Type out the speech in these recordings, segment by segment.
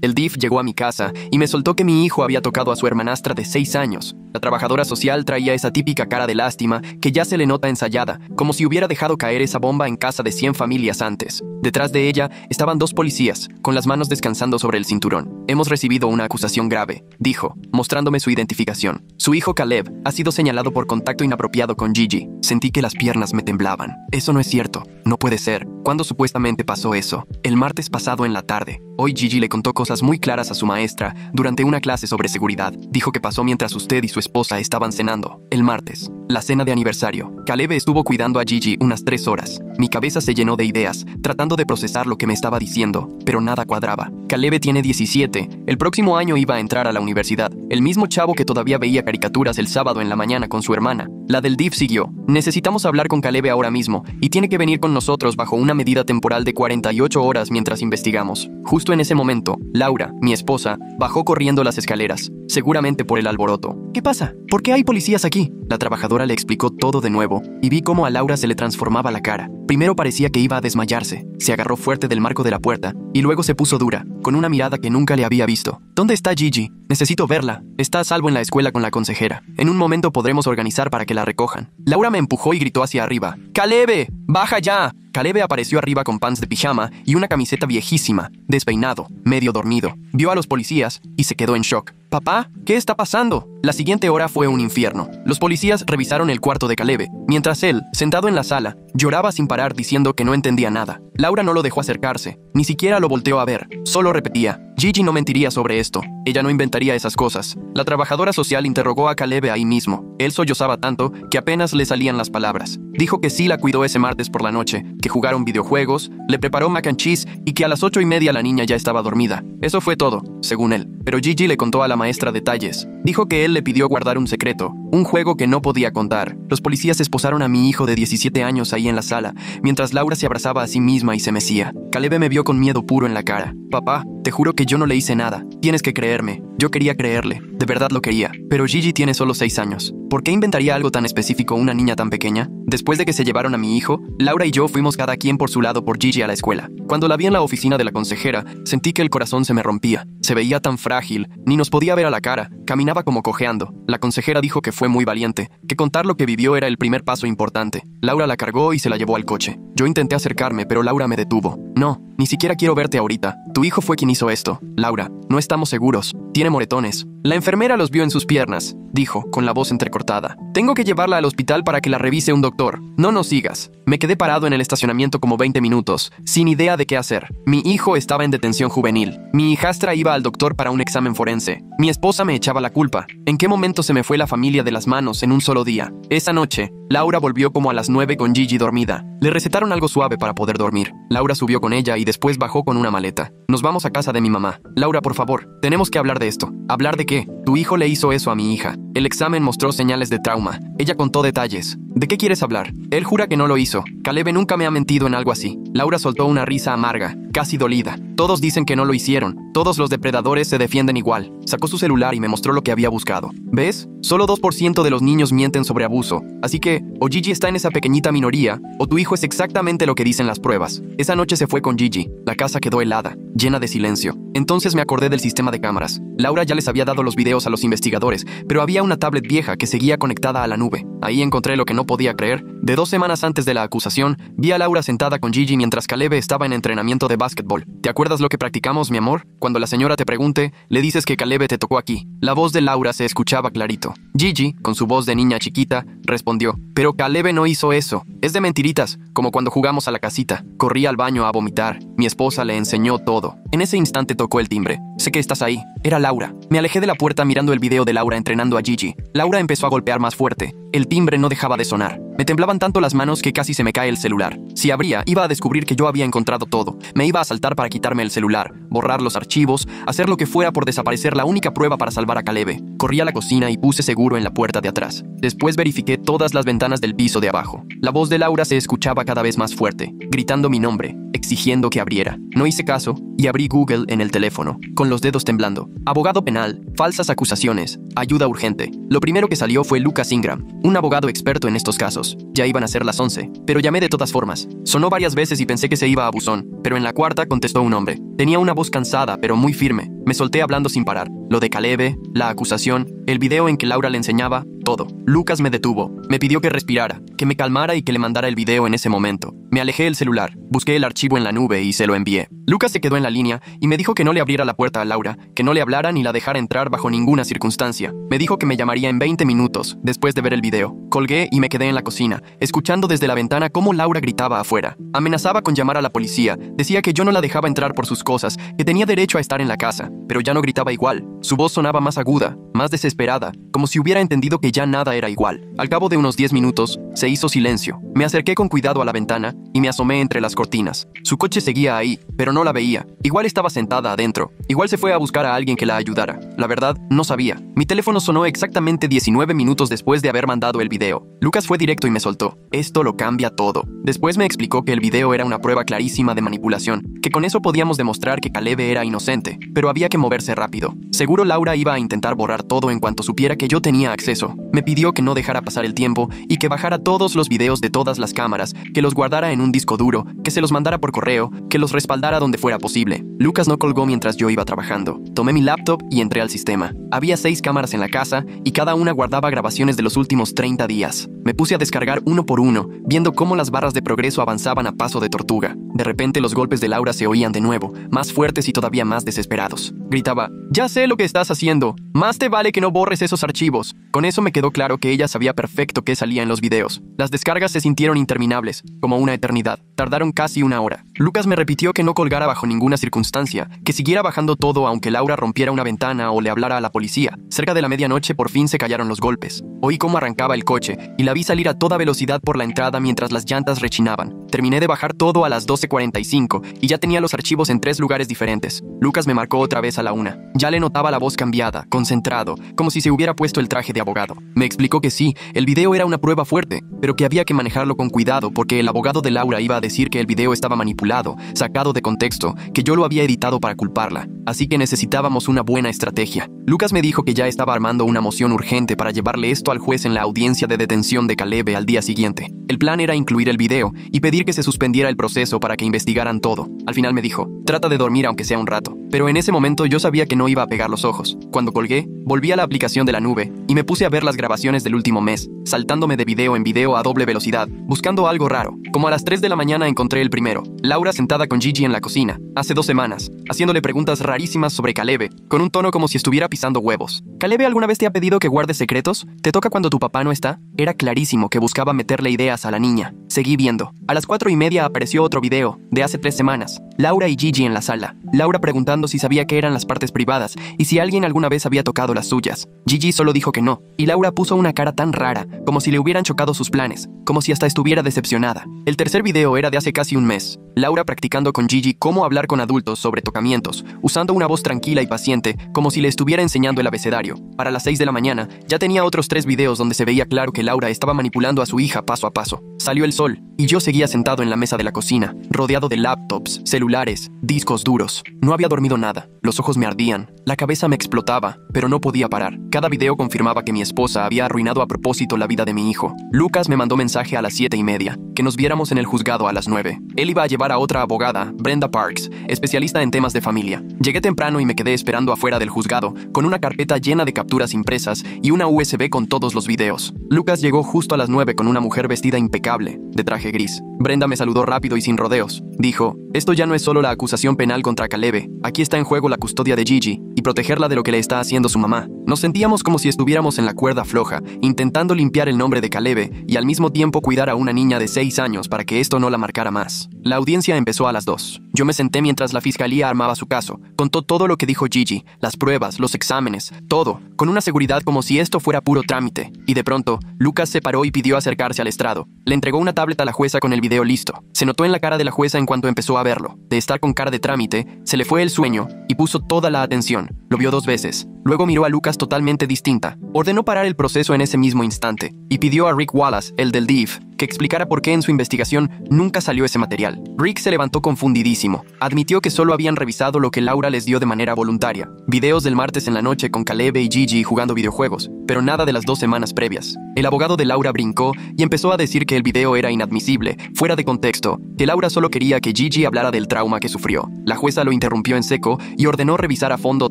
El DIF llegó a mi casa y me soltó que mi hijo había tocado a su hermanastra de 6 años. La trabajadora social traía esa típica cara de lástima que ya se le nota ensayada, como si hubiera dejado caer esa bomba en casa de 100 familias antes. Detrás de ella estaban 2 policías, con las manos descansando sobre el cinturón. Hemos recibido una acusación grave, dijo, mostrándome su identificación. Su hijo Caleb ha sido señalado por contacto inapropiado con Gigi. Sentí que las piernas me temblaban. Eso no es cierto. No puede ser. ¿Cuándo supuestamente pasó eso? El martes pasado en la tarde. Hoy Gigi le contó cosas muy claras a su maestra durante una clase sobre seguridad. Dijo que pasó mientras usted y su esposa estaban cenando. El martes, la cena de aniversario. Caleb estuvo cuidando a Gigi unas 3 horas. Mi cabeza se llenó de ideas, tratando de procesar lo que me estaba diciendo, pero nada cuadraba. Caleb tiene 17. El próximo año iba a entrar a la universidad. El mismo chavo que todavía veía caricaturas el sábado en la mañana con su hermana. La del DIF siguió. Necesitamos hablar con Caleb ahora mismo y tiene que venir con nosotros bajo una medida temporal de 48 horas mientras investigamos. Justo en ese momento, Laura, mi esposa, bajó corriendo las escaleras, seguramente por el alboroto. ¿Qué pasa? ¿Por qué hay policías aquí? La trabajadora le explicó todo de nuevo y vi cómo a Laura se le transformaba la cara. Primero parecía que iba a desmayarse. Se agarró fuerte del marco de la puerta y luego se puso dura, con una mirada que nunca le había visto. ¿Dónde está Gigi? Necesito verla. Está a salvo en la escuela con la consejera. En un momento podremos organizar para que la recojan. Laura me empujó y gritó hacia arriba. ¡Caleb! ¡Baja ya! Caleb apareció arriba con pants de pijama y una camiseta viejísima, despeinado, medio dormido. Vio a los policías y se quedó en shock. «Papá, ¿qué está pasando?» La siguiente hora fue un infierno. Los policías revisaron el cuarto de Caleb, mientras él, sentado en la sala, lloraba sin parar diciendo que no entendía nada. Laura no lo dejó acercarse, ni siquiera lo volteó a ver, solo repetía. Gigi no mentiría sobre esto, ella no inventaría esas cosas. La trabajadora social interrogó a Caleb ahí mismo. Él sollozaba tanto que apenas le salían las palabras. Dijo que sí la cuidó ese martes por la noche, que jugaron videojuegos, le preparó mac and cheese y que a las 8:30 la niña ya estaba dormida. Eso fue todo, según él. Pero Gigi le contó a la maestra detalles. Dijo que él le pidió guardar un secreto, un juego que no podía contar. Los policías esposaron a mi hijo de 17 años ahí en la sala, mientras Laura se abrazaba a sí misma y se mecía. Caleb me vio con miedo puro en la cara. «Papá, te juro que yo no le hice nada. Tienes que creerme». Yo quería creerle, de verdad lo quería. Pero Gigi tiene solo 6 años. ¿Por qué inventaría algo tan específico una niña tan pequeña? Después de que se llevaron a mi hijo, Laura y yo fuimos cada quien por su lado por Gigi a la escuela. Cuando la vi en la oficina de la consejera, sentí que el corazón se me rompía. Se veía tan frágil, ni nos podía ver a la cara, caminaba como cojeando. La consejera dijo que fue muy valiente, que contar lo que vivió era el primer paso importante. Laura la cargó y se la llevó al coche. Yo intenté acercarme, pero Laura me detuvo. «No, ni siquiera quiero verte ahorita. Tu hijo fue quien hizo esto. Laura, no estamos seguros. Tiene moretones». La enfermera los vio en sus piernas, dijo, con la voz entrecortada. «Tengo que llevarla al hospital para que la revise un doctor. No nos sigas». Me quedé parado en el estacionamiento como 20 minutos, sin idea de qué hacer. Mi hijo estaba en detención juvenil. Mi hijastra iba al doctor para un examen forense. Mi esposa me echaba la culpa. ¿En qué momento se me fue la familia de las manos en un solo día? Esa noche, Laura volvió como a las 9 con Gigi dormida. Le recetaron algo suave para poder dormir. Laura subió con ella y después bajó con una maleta. «Nos vamos a casa de mi mamá. Laura, por favor, tenemos que hablar de esto». «¿Hablar de qué?» «Tu hijo le hizo eso a mi hija. El examen mostró señales de trauma». Ella contó detalles. «¿De qué quieres hablar?» «Él jura que no lo hizo. Caleb nunca me ha mentido en algo así». Laura soltó una risa amarga, casi dolida. «Todos dicen que no lo hicieron. Todos los depredadores se defienden igual». Sacó su celular y me mostró lo que había buscado. ¿Ves? Solo 2% de los niños mienten sobre abuso. Así que, o Gigi está en esa pequeñita minoría, o tu hijo es exactamente lo que dicen las pruebas. Esa noche se fue con Gigi. La casa quedó helada, llena de silencio. Entonces me acordé del sistema de cámaras. Laura ya les había dado los videos a los investigadores, pero había una tablet vieja que seguía conectada a la nube. Ahí encontré lo que no podía creer. De 2 semanas antes de la acusación, vi a Laura sentada con Gigi mientras Caleb estaba en entrenamiento de básquetbol. ¿Te acuerdas lo que practicamos, mi amor? Cuando la señora te pregunte, le dices que Caleb te tocó aquí. La voz de Laura se escuchaba clarito. Gigi, con su voz de niña chiquita, respondió: «Pero Caleb no hizo eso. Es de mentiritas, como cuando jugamos a la casita. Corrí al baño a vomitar. Mi esposa le enseñó todo». En ese instante tocó el timbre. «Sé que estás ahí». Era Laura. Me alejé de la puerta mirando el video de Laura entrenando a Gigi. Laura empezó a golpear más fuerte. El timbre no dejaba de sonar. Me temblaban tanto las manos que casi se me cae el celular. Si abría, iba a descubrir que yo había encontrado todo. Me iba a saltar para quitarme el celular, borrar los archivos, hacer lo que fuera por desaparecer la única prueba para salvar a Caleb. Corrí a la cocina y puse seguro en la puerta de atrás. Después verifiqué todas las ventanas del piso de abajo. La voz de Laura se escuchaba cada vez más fuerte, gritando mi nombre, exigiendo que abriera. No hice caso y abrí Google en el teléfono, con los dedos temblando. Abogado penal, falsas acusaciones, ayuda urgente. Lo primero que salió fue Lucas Ingram, un abogado experto en estos casos. Ya iban a ser las 11, pero llamé de todas formas. Sonó varias veces y pensé que se iba a buzón, pero en la cuarta contestó un hombre. Tenía una voz cansada, pero muy firme. Me solté hablando sin parar. Lo de Caleb, la acusación, el video en que Laura le enseñaba, todo. Lucas me detuvo. Me pidió que respirara, que me calmara y que le mandara el video en ese momento. Me alejé el celular, busqué el archivo en la nube y se lo envié. Lucas se quedó en la línea y me dijo que no le abriera la puerta a Laura, que no le hablara ni la dejara entrar bajo ninguna circunstancia. Me dijo que me llamaría en 20 minutos, después de ver el video. Colgué y me quedé en la cocina, escuchando desde la ventana cómo Laura gritaba afuera. Amenazaba con llamar a la policía, decía que yo no la dejaba entrar por sus cosas, que tenía derecho a estar en la casa, pero ya no gritaba igual. Su voz sonaba más aguda, más desesperada, como si hubiera entendido que ya nada era igual. Al cabo de unos 10 minutos, se hizo silencio. Me acerqué con cuidado a la ventana y me asomé entre las cortinas. Su coche seguía ahí, pero no la veía. Igual estaba sentada adentro. Igual se fue a buscar a alguien que la ayudara. La verdad, no sabía. Mi teléfono sonó exactamente 19 minutos después de haber mandado el video. Lucas fue directo y me soltó. Esto lo cambia todo. Después me explicó que el video era una prueba clarísima de manipulación, que con eso podíamos demostrar que Caleb era inocente, pero había que moverse rápido. Seguro Laura iba a intentar borrar todo en cuanto supiera que yo tenía acceso. Me pidió que no dejara pasar el tiempo y que bajara todos los videos de todas las cámaras, que los guardara en un disco duro, que se los mandara por correo, que los respaldara donde fuera posible. Lucas no colgó mientras yo iba trabajando. Tomé mi laptop y entré al sistema. Había 6 cámaras en la casa y cada una guardaba grabaciones de los últimos 30 días. Me puse a descargar uno por uno, viendo cómo las barras de progreso avanzaban a paso de tortuga. De repente los golpes de Laura se oían de nuevo, más fuertes y todavía más desesperados. Gritaba, «Ya sé lo que estás haciendo. Más te vale que no borres esos archivos». Con eso me quedó claro que ella sabía perfecto qué salía en los videos. Las descargas se sintieron interminables, como una eternidad. Tardaron casi una hora. Lucas me repitió que no colgara bajo ninguna circunstancia, que siguiera bajando todo aunque Laura rompiera una ventana o le hablara a la policía. Cerca de la medianoche por fin se callaron los golpes. Oí cómo arrancaba el coche y la vi salir a toda velocidad por la entrada mientras las llantas rechinaban. Terminé de bajar todo a las 12:45 y ya tenía los archivos en 3 lugares diferentes. Lucas me marcó otra vez a la 1. Ya le notaba la voz cambiada, concentrado, como si se hubiera puesto el traje de abogado. Me explicó que sí, el video era una prueba fuerte, pero que había que manejarlo con cuidado porque el abogado de Laura iba a decir que el video estaba manipulado, sacado de contexto, que yo lo había editado para culparla. Así que necesitábamos una buena estrategia. Lucas me dijo que ya estaba armando una moción urgente para llevarle esto al juez en la audiencia de detención de Caleb al día siguiente. El plan era incluir el video y pedir que se suspendiera el proceso para que investigaran todo. Al final me dijo, trata de dormir aunque sea un rato. Pero en ese momento yo sabía que no iba a pegar los ojos. Cuando colgué, volví a la aplicación de la nube y me puse a ver las grabaciones del último mes, saltándome de video en video a doble velocidad, buscando algo raro. Como a las 3 de la mañana encontré el primero. Laura sentada con Gigi en la cocina, hace 2 semanas, haciéndole preguntas rarísimas sobre Caleb, con un tono como si estuviera pisando huevos. ¿Caleb alguna vez te ha pedido que guardes secretos? ¿Te toca cuando tu papá no está? Era clarísimo que buscaba meterle ideas a la niña. Seguí viendo. A las 4:30 apareció otro video, de hace 3 semanas. Laura y Gigi en la sala. Laura preguntando si sabía qué eran las partes privadas y si alguien alguna vez había tocado las suyas. Gigi solo dijo que no, y Laura puso una cara tan rara, como si le hubieran chocado sus planes, como si hasta estuviera decepcionada. El tercer video era de hace casi un mes. Laura practicando con Gigi cómo hablar con adultos sobre tocamientos, usando una voz tranquila y paciente, como si le estuviera enseñando el abecedario. Para las 6 de la mañana, ya tenía otros 3 videos donde se veía claro que Laura estaba manipulando a su hija paso a paso. Salió el sol, y yo seguía sentado en la mesa de la cocina, rodeado de laptops, celulares, discos duros. No había dormido nada, los ojos me ardían, la cabeza me explotaba, pero no podía parar. Cada video confirmaba que mi esposa había arruinado a propósito la vida de mi hijo. Lucas me mandó mensaje a las 7:30, que nos viéramos en el juzgado a las 9. Él iba a llevar a otra abogada, Brenda Parks, especialista en temas de familia. Llegué temprano y me quedé esperando afuera del juzgado, con una carpeta llena de capturas impresas y una USB con todos los videos. Lucas llegó justo a las 9 con una mujer vestida impecable, de traje gris. Brenda me saludó rápido y sin rodeos. Dijo, esto ya no es solo la acusación penal contra Caleb, aquí está en juego la custodia de Gigi y protegerla de lo que le está haciendo su mamá. Nos sentíamos como si estuviéramos en la cuerda floja, intentando limpiar el nombre de Caleb y al mismo tiempo cuidar a una niña de 6 años para que esto no la marcara más. La audiencia empezó a las 2. Yo me senté mientras la fiscalía armaba su caso. Contó todo lo que dijo Gigi, las pruebas, los exámenes, todo, con una seguridad como si esto fuera puro trámite. Y de pronto, Lucas se paró y pidió acercarse al estrado. Le entregó una tablet a la jueza con el video listo. Se notó en la cara de la jueza en cuanto empezó a verlo. De estar con cara de trámite, se le fue el sueño y puso toda la atención. Lo vio 2 veces. Luego miró a Lucas totalmente distinta. Ordenó parar el proceso en ese mismo instante y pidió a Rick Wallace, el del DIF, que explicara por qué en su investigación nunca salió ese material. Rick se levantó confundidísimo. Admitió que solo habían revisado lo que Laura les dio de manera voluntaria. Videos del martes en la noche con Caleb y Gigi jugando videojuegos, pero nada de las 2 semanas previas. El abogado de Laura brincó y empezó a decir que el video era inadmisible, fuera de contexto, que Laura solo quería que Gigi hablara del trauma que sufrió. La jueza lo interrumpió en seco y ordenó revisar a fondo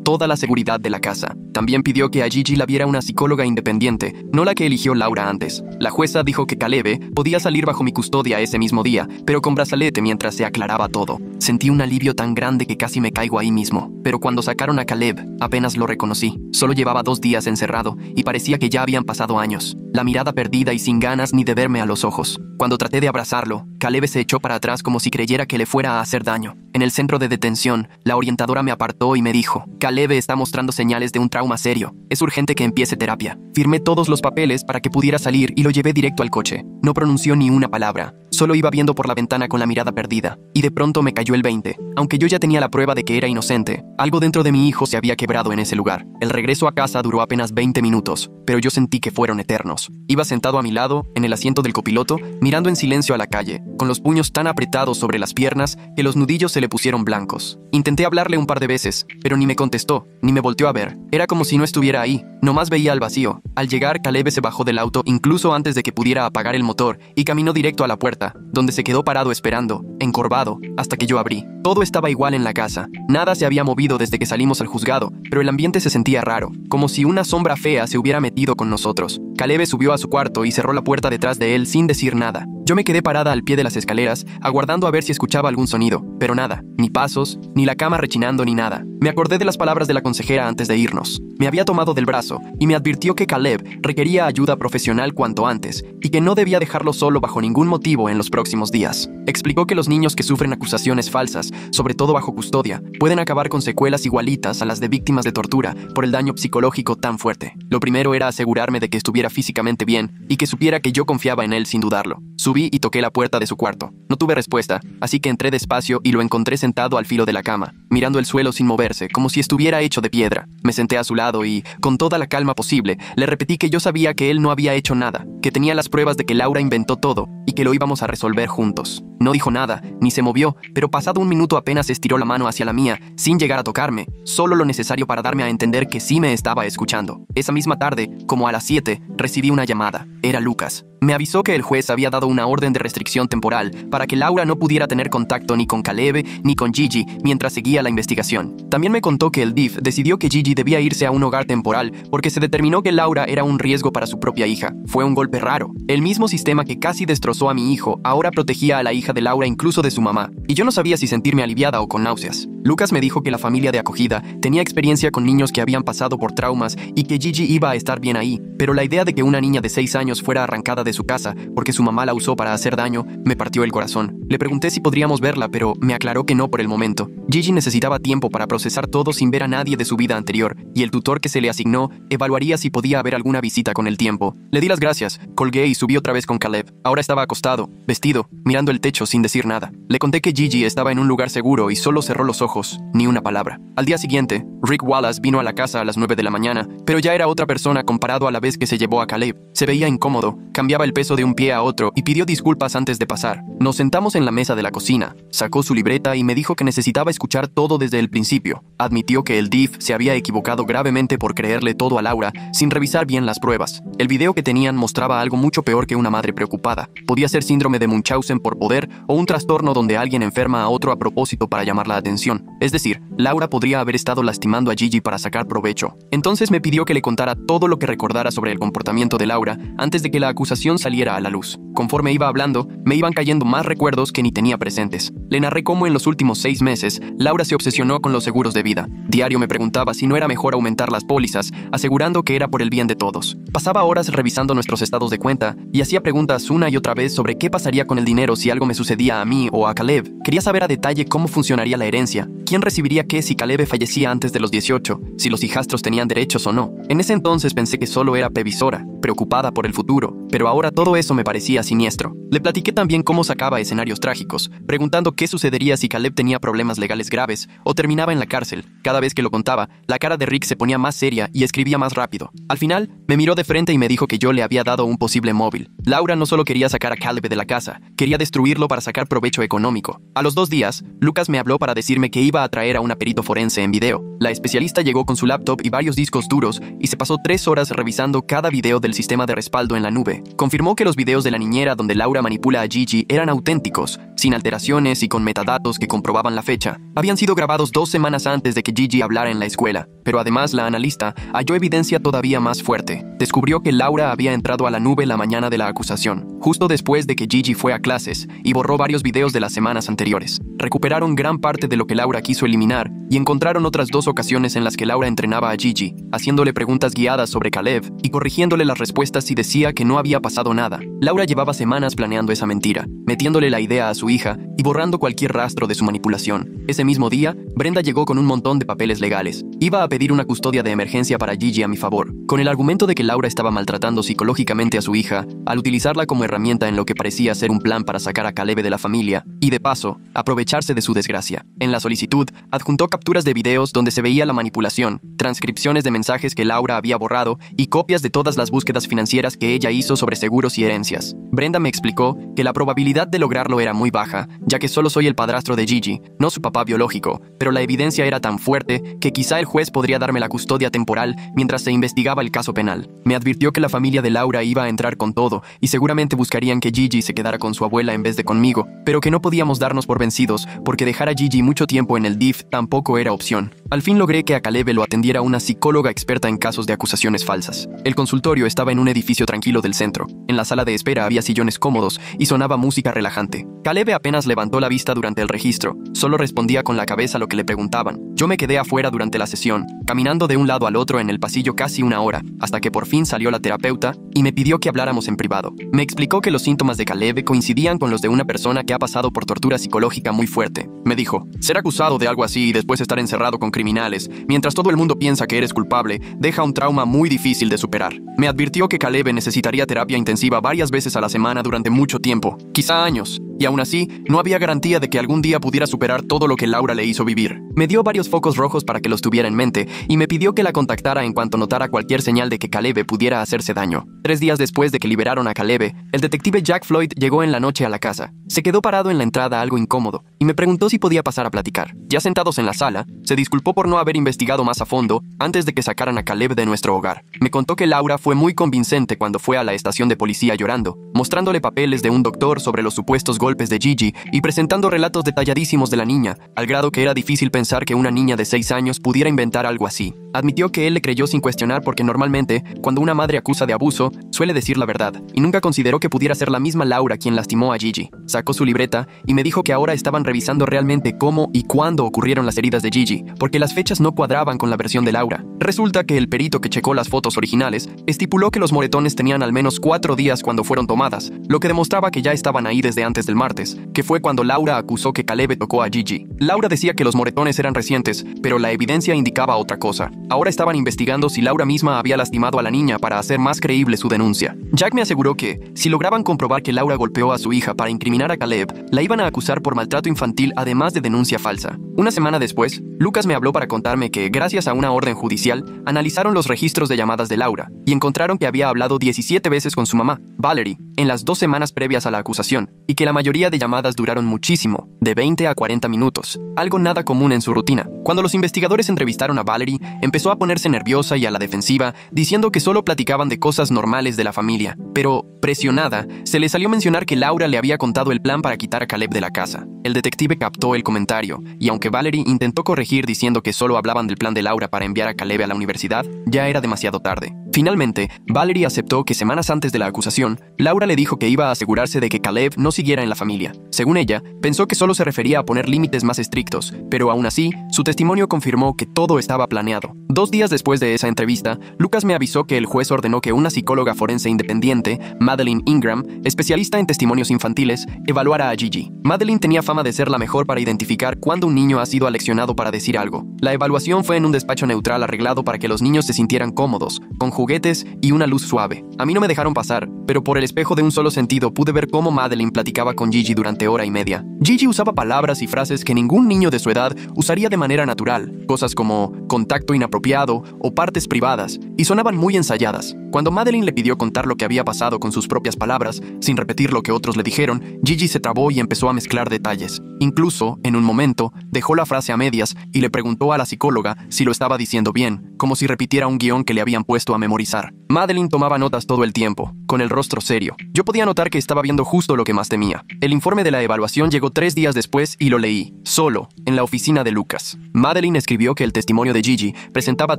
toda la seguridad de la casa. También pidió que a Gigi la viera una psicóloga independiente, no la que eligió Laura antes. La jueza dijo que Caleb podía salir bajo mi custodia ese mismo día, pero con brazalete mientras se aclaraba todo. Sentí un alivio tan grande que casi me caigo ahí mismo. Pero cuando sacaron a Caleb, apenas lo reconocí. Solo llevaba 2 días encerrado y parecía que ya habían pasado años. La mirada perdida y sin ganas ni de verme a los ojos. Cuando traté de abrazarlo, Caleb se echó para atrás como si creyera que le fuera a hacer daño. En el centro de detención, la orientadora me apartó y me dijo: Caleb está mostrando señales de un trauma serio. Es urgente que empiece terapia. Firmé todos los papeles para que pudiera salir y lo llevé directo al coche. No pronunció ni una palabra. Solo iba viendo por la ventana con la mirada perdida. Y de pronto me cayó el 20. Aunque yo ya tenía la prueba de que era inocente, algo dentro de mi hijo se había quebrado en ese lugar. El regreso a casa duró apenas 20 minutos, pero yo sentí que fueron eternos. Iba sentado a mi lado, en el asiento del copiloto, mirando en silencio a la calle, con los puños tan apretados sobre las piernas que los nudillos se le pusieron blancos. Intenté hablarle un par de veces, pero ni me contestó, ni me volteó a ver. Era como si no estuviera ahí, nomás veía al vacío. Al llegar, Caleb se bajó del auto incluso antes de que pudiera apagar el motor y caminó directo a la puerta, donde se quedó parado esperando, encorvado, hasta que yo abrí. Todo estaba igual en la casa. Nada se había movido desde que salimos al juzgado, pero el ambiente se sentía raro, como si una sombra fea se hubiera metido con nosotros. Caleb subió a su cuarto y cerró la puerta detrás de él sin decir nada. Yo me quedé parada al pie de las escaleras, aguardando a ver si escuchaba algún sonido, pero nada, ni pasos, ni la cama rechinando ni nada. Me acordé de las palabras de la consejera antes de irnos. Me había tomado del brazo y me advirtió que Caleb requería ayuda profesional cuanto antes y que no debía dejarlo solo bajo ningún motivo en los próximos días. Explicó que los niños que sufren acusaciones falsas, sobre todo bajo custodia, pueden acabar con secuelas igualitas a las de víctimas de tortura por el daño psicológico tan fuerte. Lo primero era asegurarme de que estuviera físicamente bien y que supiera que yo confiaba en él sin dudarlo. Subí y toqué la puerta de su cuarto. No tuve respuesta, así que entré despacio y lo encontré sentado al filo de la cama, mirando el suelo sin moverse, como si estuviera hecho de piedra. Me senté a su lado y, con toda la calma posible, le repetí que yo sabía que él no había hecho nada, que tenía las pruebas de que Laura inventó todo y que lo íbamos a resolver juntos. No dijo nada, ni se movió, pero pasado un minuto apenas estiró la mano hacia la mía, sin llegar a tocarme, solo lo necesario para darme a entender que sí me estaba escuchando. Esa misma tarde, como a las 7, recibí una llamada. Era Lucas. Me avisó que el juez había dado una orden de restricción temporal para que Laura no pudiera tener contacto ni con Caleb ni con Gigi mientras seguía la investigación. También me contó que el DIF decidió que Gigi debía irse a un hogar temporal porque se determinó que Laura era un riesgo para su propia hija. Fue un golpe raro. El mismo sistema que casi destrozó a mi hijo ahora protegía a la hija de Laura incluso de su mamá, y yo no sabía si sentirme aliviada o con náuseas. Lucas me dijo que la familia de acogida tenía experiencia con niños que habían pasado por traumas y que Gigi iba a estar bien ahí, pero la idea de que una niña de 6 años fuera arrancada de su casa porque su mamá la usó para hacer daño me partió el corazón. Le pregunté si podríamos verla, pero me aclaró que no por el momento. Gigi necesitaba tiempo para procesar todo sin ver a nadie de su vida anterior, y el tutor que se le asignó evaluaría si podía haber alguna visita con el tiempo. Le di las gracias, colgué y subí otra vez con Caleb. Ahora estaba acostado, vestido, mirando el techo sin decir nada. Le conté que Gigi estaba en un lugar seguro y solo cerró los ojos, ni una palabra. Al día siguiente, Rick Wallace vino a la casa a las 9 de la mañana, pero ya era otra persona comparado a la vez que se llevó a Caleb. Se veía incómodo, cambiaba el peso de un pie a otro y pidió disculpas antes de pasar. Nos sentamos en la mesa de la cocina, sacó su libreta y me dijo que necesitaba escuchar todo desde el principio. Admitió que el DIF se había equivocado gravemente por creerle todo a Laura sin revisar bien las pruebas. El video que tenían mostraba algo mucho peor que una madre preocupada. Podía ser síndrome de Munchausen por poder o un trastorno donde alguien enferma a otro a propósito para llamar la atención. Es decir, Laura podría haber estado lastimando a Gigi para sacar provecho. Entonces me pidió que le contara todo lo que recordara sobre el comportamiento de Laura antes de que la acusación saliera a la luz. Conforme iba hablando, me iban cayendo más recuerdos que ni tenía presentes. Le narré cómo en los últimos 6 meses, Laura se obsesionó con los seguros de vida. Diario me preguntaba si no era mejor aumentar las pólizas, asegurando que era por el bien de todos. Pasaba horas revisando nuestros estados de cuenta y hacía preguntas una y otra vez sobre qué pasaría con el dinero si algo me sucedía a mí o a Caleb. Quería saber a detalle cómo funcionaría la herencia, quién recibiría qué si Caleb fallecía antes de los 18, si los hijastros tenían derechos o no. En ese entonces pensé que solo era previsora, preocupada por el futuro, pero ahora todo eso me parecía siniestro. Le platiqué también cómo sacaba escenarios trágicos, preguntando qué sucedería si Caleb tenía problemas legales graves o terminaba en la cárcel. Cada vez que lo contaba, la cara de Rick se ponía más seria y escribía más rápido. Al final, me miró de frente y me dijo que yo le había dado un posible móvil. Laura no solo quería sacar a Caleb de la casa, quería destruirlo para sacar provecho económico. A los 2 días, Lucas me habló para decirme que iba a traer a una perito forense en video. La especialista llegó con su laptop y varios discos duros y se pasó 3 horas revisando cada video del sistema de respaldo en la nube. Confirmó que los videos de la niñera donde Laura manipula a Gigi eran auténticos, sin alteraciones y con metadatos que comprobaban la fecha. Habían sido grabados 2 semanas antes de que Gigi hablara en la escuela, pero además la analista halló evidencia todavía más fuerte. Descubrió que Laura había entrado a la nube la mañana de la acusación, justo después de que Gigi fue a clases, y borró varios videos de las semanas anteriores. Recuperaron gran parte de lo que Laura quiso eliminar y encontraron otras 2 ocasiones en las que Laura entrenaba a Gigi, haciéndole preguntas guiadas sobre Caleb y corrigiéndole las respuestas si decía que no había pasado nada. Laura llevaba semanas planeando esa mentira, metiéndole la idea a su hija y borrando cualquier rastro de su manipulación. Ese mismo día, Brenda llegó con un montón de papeles legales. Iba a pedir una custodia de emergencia para Gigi a mi favor, con el argumento de que Laura estaba maltratando psicológicamente a su hija al utilizarla como herramienta en lo que parecía ser un plan para sacar a Caleb de la familia y, de paso, aprovecharse de su desgracia. En la solicitud, adjuntó capturas de videos donde se veía la manipulación, transcripciones de mensajes que Laura había borrado y copias de todas las búsquedas financieras que ella hizo sobre seguros y herencias. Brenda me explicó que la probabilidad de lograrlo era muy baja, ya que solo soy el padrastro de Gigi, no su papá biológico, pero la evidencia era tan fuerte que quizá el juez podría darme la custodia temporal mientras se investigaba el caso penal. Me advirtió que la familia de Laura iba a entrar con todo y seguramente buscarían que Gigi se quedara con su abuela en vez de conmigo, pero que no podíamos darnos por vencidos porque dejar a Gigi mucho tiempo en el DIF tampoco era opción. Al fin logré que a Caleb lo atendiera una psicóloga experta en casos de acusaciones falsas. El consultorio estaba en un edificio tranquilo del centro. En la sala de espera había sillones cómodos y sonaba música relajante. Caleb apenas levantó la vista durante el registro, solo respondía con la cabeza a lo que le preguntaban. Yo me quedé afuera durante la sesión, caminando de un lado al otro en el pasillo casi 1 hora, hasta que por fin salió la terapeuta y me pidió que habláramos en privado. Me explicó que los síntomas de Caleb coincidían con los de una persona que ha pasado por tortura psicológica muy fuerte. Me dijo, ser acusado de algo así y después estar encerrado con criminales, mientras todo el mundo piensa que eres culpable, deja un trauma muy difícil de superar. Me advirtió que Caleb necesitaría terapia intensiva varias veces a la semana durante mucho tiempo, quizá años, y aún así, no había garantía de que algún día pudiera superar todo lo que Laura le hizo vivir. Me dio varios focos rojos para que los tuviera en mente y me pidió que la contactara en cuanto notara cualquier señal de que Caleb pudiera hacerse daño. 3 días después de que liberaron a Caleb, el detective Jack Floyd llegó en la noche a la casa. Se quedó parado en la entrada algo incómodo y me preguntó si podía pasar a platicar. Ya sentados en la sala, se disculpó por no haber investigado más a fondo antes de que sacaran a Caleb de nuestro hogar. Me contó que Laura fue muy convincente cuando fue a la estación de policía llorando, mostrándole papeles de un doctor sobre los supuestos golpes de Gigi y presentando relatos detalladísimos de la niña, al grado que era difícil pensar que una niña de 6 años pudiera inventar algo así. Admitió que él le creyó sin cuestionar porque normalmente, cuando una madre acusa de abuso, suele decir la verdad, y nunca consideró que pudiera ser la misma Laura quien lastimó a Gigi. Sacó su libreta y me dijo que ahora estaban revisando realmente cómo y cuándo ocurrieron las heridas de Gigi, porque las fechas no cuadraban con la versión de Laura. Resulta que el perito que checó las fotos originales estipuló que los moretones tenían al menos 4 días cuando fueron tomadas, lo que demostraba que ya estaban ahí desde antes del martes, que fue cuando Laura acusó que Caleb tocó a Gigi. Laura decía que los moretones eran recientes, pero la evidencia indicaba otra cosa. Ahora estaban investigando si Laura misma había lastimado a la niña para hacer más creíble su denuncia. Jack me aseguró que, si lograban comprobar que Laura golpeó a su hija para incriminar a Caleb, la iban a acusar por maltrato infantil además de denuncia falsa. Una semana después, Lucas me habló para contarme que, gracias a una orden judicial, analizaron los registros de llamadas de Laura y encontraron que había hablado 17 veces con su mamá, Valerie, en las 2 semanas previas a la acusación, y que la mayoría de llamadas duraron muchísimo, de 20 a 40 minutos, algo nada común en su rutina. Cuando los investigadores entrevistaron a Valerie, empezó a ponerse nerviosa y a la defensiva, diciendo que solo platicaban de cosas normales de la familia. Pero, presionada, se le salió mencionar que Laura le había contado el plan para quitar a Caleb de la casa. El detective captó el comentario, y aunque Valerie intentó corregir diciendo que solo hablaban del plan de Laura para enviar a Caleb a la universidad, ya era demasiado tarde. Finalmente, Valerie aceptó que semanas antes de la acusación, Laura le dijo que iba a asegurarse de que Caleb no siguiera en la familia. Según ella, pensó que solo se refería a poner límites más estrictos, pero aún así, su testimonio confirmó que todo estaba planeado. 2 días después de esa entrevista, Lucas me avisó que el juez ordenó que una psicóloga forense independiente independiente, Madeline Ingram, especialista en testimonios infantiles, evaluara a Gigi. Madeline tenía fama de ser la mejor para identificar cuándo un niño ha sido aleccionado para decir algo. La evaluación fue en un despacho neutral arreglado para que los niños se sintieran cómodos, con juguetes y una luz suave. A mí no me dejaron pasar, pero por el espejo de un solo sentido pude ver cómo Madeline platicaba con Gigi durante hora y media. Gigi usaba palabras y frases que ningún niño de su edad usaría de manera natural, cosas como contacto inapropiado o partes privadas, y sonaban muy ensayadas. Cuando Madeline le pidió contar lo que había pasado con sus propias palabras, sin repetir lo que otros le dijeron, Gigi se trabó y empezó a mezclar detalles. Incluso, en un momento, dejó la frase a medias y le preguntó a la psicóloga si lo estaba diciendo bien, como si repitiera un guión que le habían puesto a memorizar. Madeline tomaba notas todo el tiempo, con el rostro serio. Yo podía notar que estaba viendo justo lo que más temía. El informe de la evaluación llegó 3 días después y lo leí, solo, en la oficina de Lucas. Madeline escribió que el testimonio de Gigi presentaba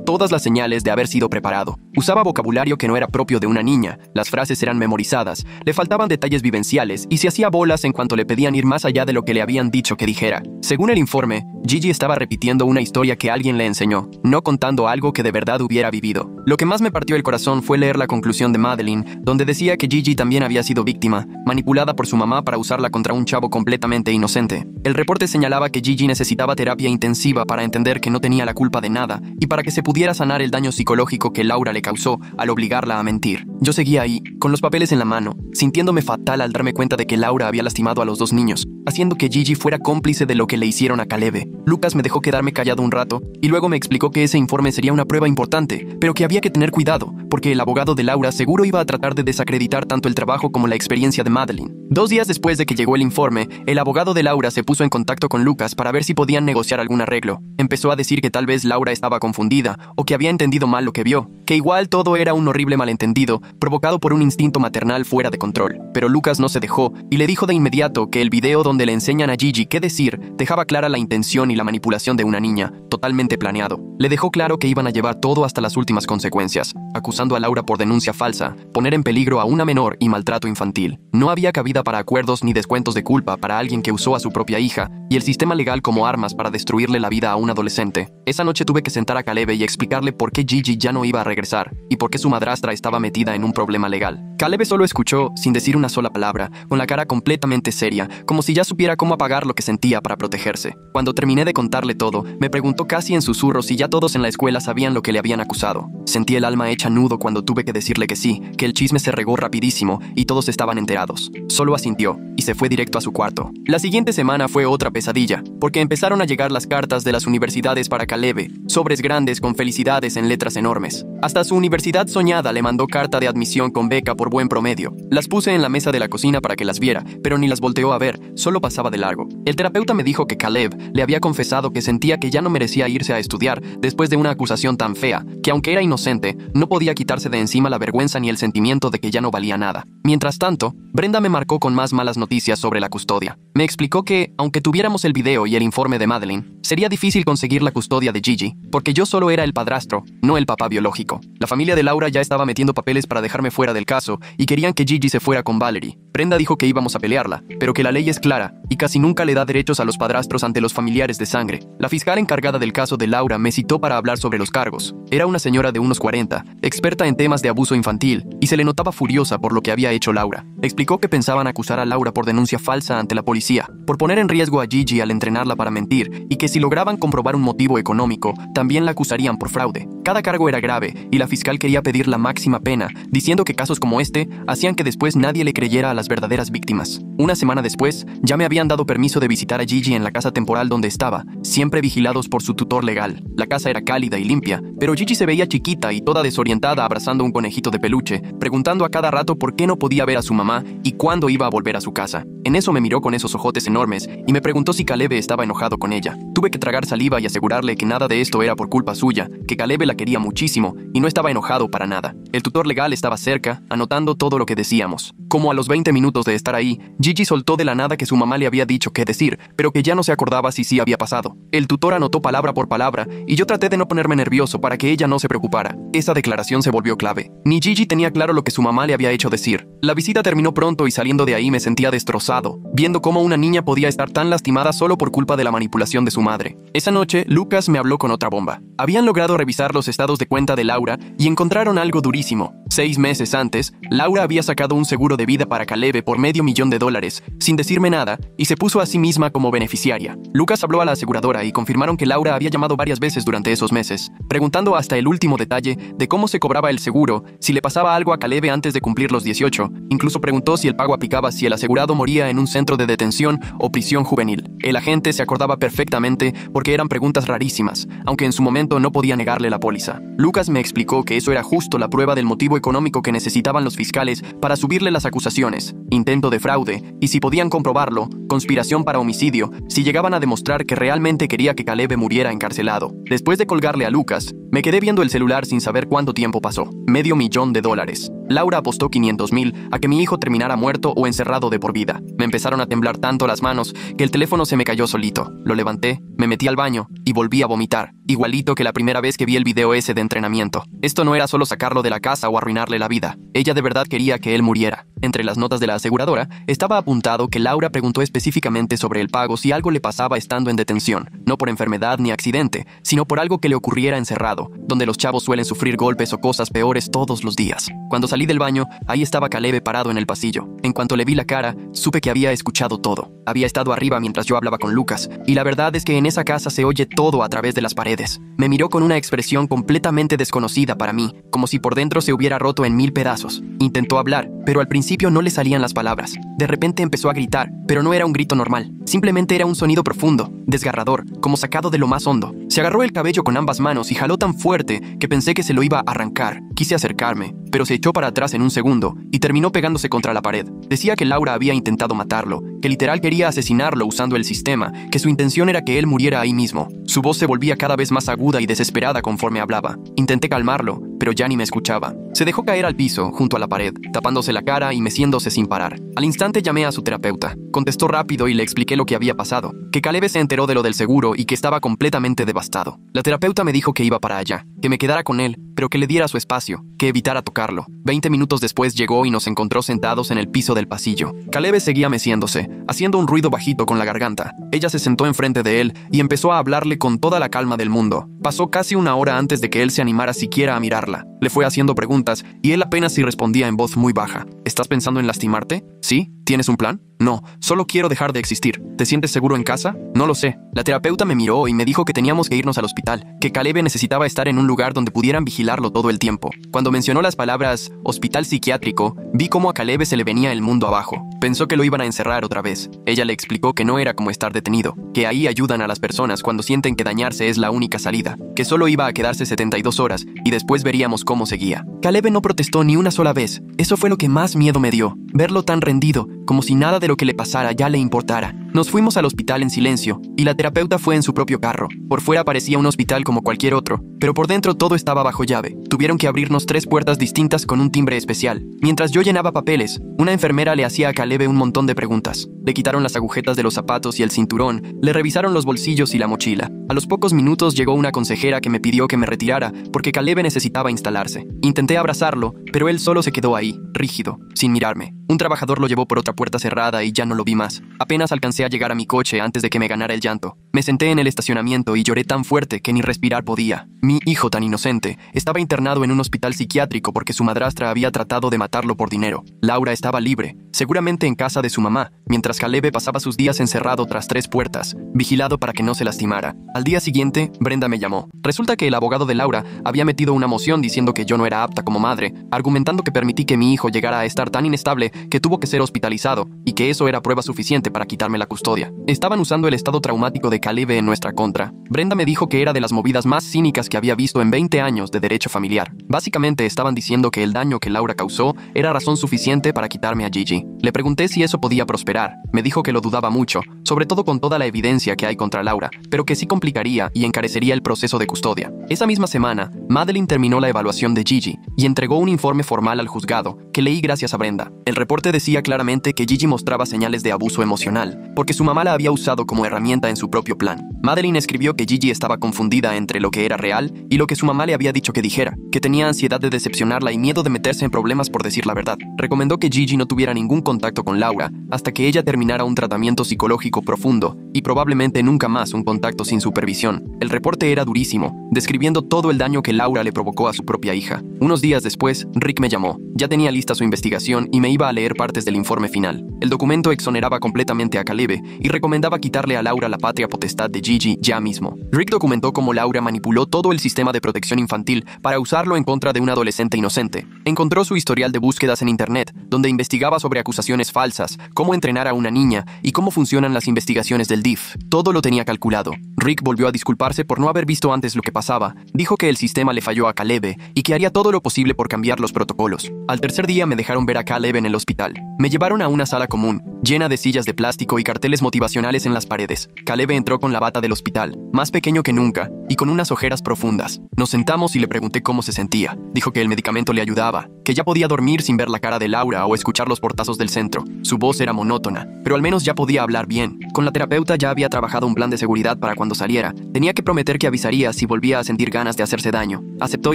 todas las señales de haber sido preparado. Usaba vocabulario que no era propio de una niña, las frases eran memorizadas, le faltaban detalles vivenciales y se hacía bolas en cuanto le pedían ir más allá de lo que le habían dicho que dijera. Según el informe, Gigi estaba repitiendo una historia que alguien le enseñó, no contando algo que de verdad hubiera vivido. Lo que más me partió el corazón fue leer la conclusión de Madeline, donde decía que Gigi también había sido víctima, manipulada por su mamá para usarla contra un chavo completamente inocente. El reporte señalaba que Gigi necesitaba terapia intensiva para entender que no tenía la culpa de nada y para que se pudiera sanar el daño psicológico que Laura le causó al obligarla a mentir. Yo seguía ahí, con los papeles en la mano, sintiéndome fatal al darme cuenta de que Laura había lastimado a los 2 niños, haciendo que Gigi fuera cómplice de lo que le hicieron a Caleb. Lucas me dejó quedarme callado un rato y luego me explicó que ese informe sería una prueba importante, pero que había que tener cuidado, porque el abogado de Laura seguro iba a tratar de desacreditar tanto el trabajo como la experiencia de Madeline. 2 días después de que llegó el informe, el abogado de Laura se puso en contacto con Lucas para ver si podían negociar algún arreglo. Empezó a decir que tal vez Laura estaba confundida o que había entendido mal lo que vio, que igual todo era un horrible malentendido provocado por un instinto maternal fuera de control. Pero Lucas no se dejó y le dijo de inmediato que el video donde le enseñan a Gigi qué decir dejaba clara la intención y la manipulación de una niña, totalmente planeado. Le dejó claro que iban a llevar todo hasta las últimas consecuencias, acusando a Laura por denuncia falsa, poner en peligro a una menor y maltrato infantil. No había cabida para acuerdos ni descuentos de culpa para alguien que usó a su propia hija y el sistema legal como armas para destruirle la vida a un adolescente. Esa noche tuve que sentar a Caleb y explicarle por qué Gigi ya no iba a regresar y por qué su madrastra estaba metida en un problema legal. Caleb solo escuchó, sin decir una sola palabra, con la cara completamente seria, como si ya supiera cómo apagar lo que sentía para protegerse. Cuando terminé de contarle todo, me preguntó casi en susurros si ya todos en la escuela sabían lo que le habían acusado. Sentí el alma hecha nudo cuando tuve que decirle que sí, que el chisme se regó rapidísimo y todos estaban enterados. Solo asintió y se fue directo a su cuarto. La siguiente semana fue otra pesadilla, porque empezaron a llegar las cartas de las universidades para Caleb, sobres grandes con felicidades en letras enormes. Hasta su universidad soñada le mandó carta de admisión con beca por buen promedio. Las puse en la mesa de la cocina para que las viera, pero ni las volteó a ver, solo pasaba de largo. El terapeuta me dijo que Caleb le había confesado que sentía que ya no merecía irse a estudiar después de una acusación tan fea, que aunque era inocente, no podía quitarse de encima la vergüenza ni el sentimiento de que ya no valía nada. Mientras tanto, Brenda me marcó con más malas noticias sobre la custodia. Me explicó que, aunque tuviéramos el video y el informe de Madeline, sería difícil conseguir la custodia de Gigi, porque yo solo era el padrastro, no el papá biológico. La familia de Laura ya estaba metiendo papeles para dejarme fuera del caso y querían que Gigi se fuera con Valerie. Brenda dijo que íbamos a pelearla, pero que la ley es clara y casi nunca le da derechos a los padrastros ante los familiares de sangre. La fiscal encargada del caso de Laura me citó para hablar sobre los cargos. Era una señora de unos 40, experta en temas de abuso infantil, y se le notaba furiosa por lo que había hecho Laura. Explicó que pensaban acusar a Laura por denuncia falsa ante la policía, por poner en riesgo a Gigi al entrenarla para mentir, y que si lograban comprobar un motivo económico, también la acusarían por fraude. Cada cargo era grave, y la fiscal quería pedir la máxima pena, diciendo que casos como este hacían que después nadie le creyera a las verdaderas víctimas. Una semana después, ya me habían dado permiso de visitar a Gigi en la casa temporal donde estaba, siempre vigilados por su tutor legal. La casa era cálida y limpia, pero Gigi se veía chiquita y toda desorientada abrazando un conejito de peluche, preguntando a cada rato por qué no podía ver a su mamá y cuándo iba a volver a su casa. En eso me miró con esos ojotes enormes y me preguntó si Caleb estaba enojado con ella. Tuve que tragar saliva y asegurarle que nada de esto era por culpa suya, que Caleb la quería muchísimo y no estaba enojado para nada. El tutor legal estaba cerca, anotando todo lo que decíamos. Como a los 20 minutos de estar ahí, Gigi soltó de la nada que su mamá le había dicho qué decir, pero que ya no se acordaba si sí había pasado. El tutor anotó palabra por palabra y yo traté de no ponerme nervioso para que ella no se preocupara. Esa declaración se volvió clave. Ni Gigi tenía claro lo que su mamá le había hecho decir. La visita terminó pronto y saliendo de ahí me sentía destrozado, viendo cómo una niña podía estar tan lastimada solo por culpa de la manipulación de su madre. Esa noche, Lucas me habló con otra bomba. Habían logrado revisar los estados de cuenta de Laura y encontraron algo durísimo. 6 meses antes, Laura había sacado un seguro de vida para Caleb por $500,000, sin decirme nada, y se puso a sí misma como beneficiaria. Lucas habló a la aseguradora y confirmaron que Laura había llamado varias veces durante esos meses, preguntando hasta el último detalle de cómo se cobraba el seguro, si le pasaba algo a Caleb antes de cumplir los 18. Incluso preguntó si el pago aplicaba si el asegurado moría en un centro de detención o prisión juvenil. El agente se acordaba perfectamente porque eran preguntas rarísimas, aunque en su momento no podía negarle la póliza. Lucas me explicó que eso era justo la prueba del motivo económico que necesitaban los fiscales para subirle las acusaciones, intento de fraude, y si podían comprobarlo, conspiración para homicidio, si llegaban a demostrar que realmente quería que Caleb muriera encarcelado. Después de colgarle a Lucas, me quedé viendo el celular sin saber cuánto tiempo pasó. $500,000. Laura apostó $500,000 a que mi hijo terminara muerto o encerrado de por vida. Me empezaron a temblar tanto las manos que el teléfono se me cayó solito. Lo levanté, me metí al baño y volví a vomitar, igualito que la primera vez que vi el video ese de entrenamiento. Esto no era solo sacarlo de la casa o arruinarle la vida. Ella de verdad quería que él muriera. Entre las notas de la aseguradora estaba apuntado que Laura preguntó específicamente sobre el pago si algo le pasaba estando en detención, no por enfermedad ni accidente, sino por algo que le ocurriera encerrado, donde los chavos suelen sufrir golpes o cosas peores todos los días. Cuando salí del baño, ahí estaba Caleb parado en el pasillo. En cuanto le vi la cara, supe que había escuchado todo. Había estado arriba mientras yo hablaba con Lucas, y la verdad es que en esa casa se oye todo a través de las paredes. Me miró con una expresión completamente desconocida para mí, como si por dentro se hubiera roto en 1000 pedazos. Intentó hablar, pero al principio no le salían las palabras. De repente empezó a gritar, pero no era un grito normal. Simplemente era un sonido profundo, desgarrador, como sacado de lo más hondo. Se agarró el cabello con ambas manos y jaló tan fuerte que pensé que se lo iba a arrancar. Quise acercarme, pero se echó para atrás en un segundo y terminó pegándose contra la pared. Decía que Laura había intentado matarlo, que literal quería asesinarlo usando el sistema, que su intención era que él muriera ahí mismo. Su voz se volvía cada vez más aguda y desesperada conforme hablaba. Intenté calmarlo, pero ya ni me escuchaba. Se dejó caer al piso, junto a la pared, tapándose la cara y meciéndose sin parar. Al instante llamé a su terapeuta. Contestó rápido y le expliqué lo que había pasado, que Caleb se enteró de lo del seguro y que estaba completamente devastado. La terapeuta me dijo que iba para allá, que me quedara con él, pero que le diera su espacio, que evitara tocarlo. 20 minutos después llegó y nos encontró sentados en el piso del pasillo. Caleb seguía meciéndose, haciendo un ruido bajito con la garganta. Ella se sentó enfrente de él y empezó a hablarle con toda la calma del mundo. Pasó casi una hora antes de que él se animara siquiera a mirarla. Le fue haciendo preguntas y él apenas si respondía en voz muy baja. ¿Estás pensando en lastimarte? ¿Sí? ¿Tienes un plan? No, solo quiero dejar de existir. ¿Te sientes seguro en casa? No lo sé. La terapeuta me miró y me dijo que teníamos que irnos al hospital, que Caleb necesitaba estar en un lugar donde pudieran vigilarlo todo el tiempo. Cuando mencionó las palabras hospital psiquiátrico, vi cómo a Caleb se le venía el mundo abajo. Pensó que lo iban a encerrar otra vez. Ella le explicó que no era como estar detenido, que ahí ayudan a las personas cuando sienten que dañarse es la única salida, que solo iba a quedarse 72 horas y después veríamos cómo seguía. Caleb no protestó ni una sola vez. Eso fue lo que más miedo me dio, verlo tan rendido, como si nada de lo que le pasara ya le importara. Nos fuimos al hospital en silencio, y la terapeuta fue en su propio carro. Por fuera parecía un hospital como cualquier otro, pero por dentro todo estaba bajo llave. Tuvieron que abrirnos 3 puertas distintas con un timbre especial. Mientras yo llenaba papeles, una enfermera le hacía a Caleb un montón de preguntas. Le quitaron las agujetas de los zapatos y el cinturón, le revisaron los bolsillos y la mochila. A los pocos minutos llegó una consejera que me pidió que me retirara porque Caleb necesitaba instalarse. Intenté abrazarlo, pero él solo se quedó ahí, rígido, sin mirarme. Un trabajador lo llevó por otra puerta cerrada y ya no lo vi más. Apenas alcancé a llegar a mi coche antes de que me ganara el llanto. Me senté en el estacionamiento y lloré tan fuerte que ni respirar podía. Mi hijo tan inocente estaba internado en un hospital psiquiátrico porque su madrastra había tratado de matarlo por dinero. Laura estaba libre, seguramente en casa de su mamá, mientras Caleb pasaba sus días encerrado tras 3 puertas, vigilado para que no se lastimara. Al día siguiente, Brenda me llamó. Resulta que el abogado de Laura había metido una moción diciendo que yo no era apta como madre, argumentando que permití que mi hijo llegara a estar tan inestable que tuvo que ser hospitalizado y que eso era prueba suficiente para quitarme la custodia. Estaban usando el estado traumático de Caleb en nuestra contra. Brenda me dijo que era de las movidas más cínicas que había visto en 20 años de derecho familiar. Básicamente estaban diciendo que el daño que Laura causó era razón suficiente para quitarme a Gigi. Le pregunté si eso podía prosperar. Me dijo que lo dudaba mucho, sobre todo con toda la evidencia que hay contra Laura, pero que sí complicaría y encarecería el proceso de custodia. Esa misma semana, Madeline terminó la evaluación de Gigi y entregó un informe formal al juzgado, que leí gracias a Brenda. El reporte decía claramente que Gigi mostraba señales de abuso emocional, porque su mamá la había usado como herramienta en su propio plan. Madeline escribió que Gigi estaba confundida entre lo que era real y lo que su mamá le había dicho que dijera, que tenía ansiedad de decepcionarla y miedo de meterse en problemas por decir la verdad. Recomendó que Gigi no tuviera ningún contacto con Laura hasta que ella terminara un tratamiento psicológico profundo y probablemente nunca más un contacto sin supervisión. El reporte era durísimo, describiendo todo el daño que Laura le provocó a su propia hija. Unos días después, Rick me llamó. Ya tenía lista su investigación y me iba a leer partes del informe final. El documento exoneraba completamente a Caleb y recomendaba quitarle a Laura la patria potestad de Gigi ya mismo. Rick documentó cómo Laura manipuló todo el sistema de protección infantil para usarlo en contra de un adolescente inocente. Encontró su historial de búsquedas en internet, donde investigaba sobre acusaciones falsas, cómo entrenar a una niña y cómo funcionan las investigaciones del DIF. Todo lo tenía calculado. Rick volvió a disculparse por no haber visto antes lo que pasaba. Dijo que el sistema le falló a Caleb y que haría todo lo posible por cambiar los protocolos. Al tercer día me dejaron ver a Caleb en el hospital. Me llevaron a una sala común, llena de sillas de plástico y carteles motivacionales en las paredes. Caleb entró con la bata del hospital, más pequeño que nunca, y con unas ojeras profundas. Nos sentamos y le pregunté cómo se sentía. Dijo que el medicamento le ayudaba, que ya podía dormir sin ver la cara de Laura o escuchar los portazos del centro. Su voz era monótona, pero al menos ya podía hablar bien. Con la terapeuta ya había trabajado un plan de seguridad para cuando saliera. Tenía que prometer que avisaría si volvía a sentir ganas de hacerse daño. Aceptó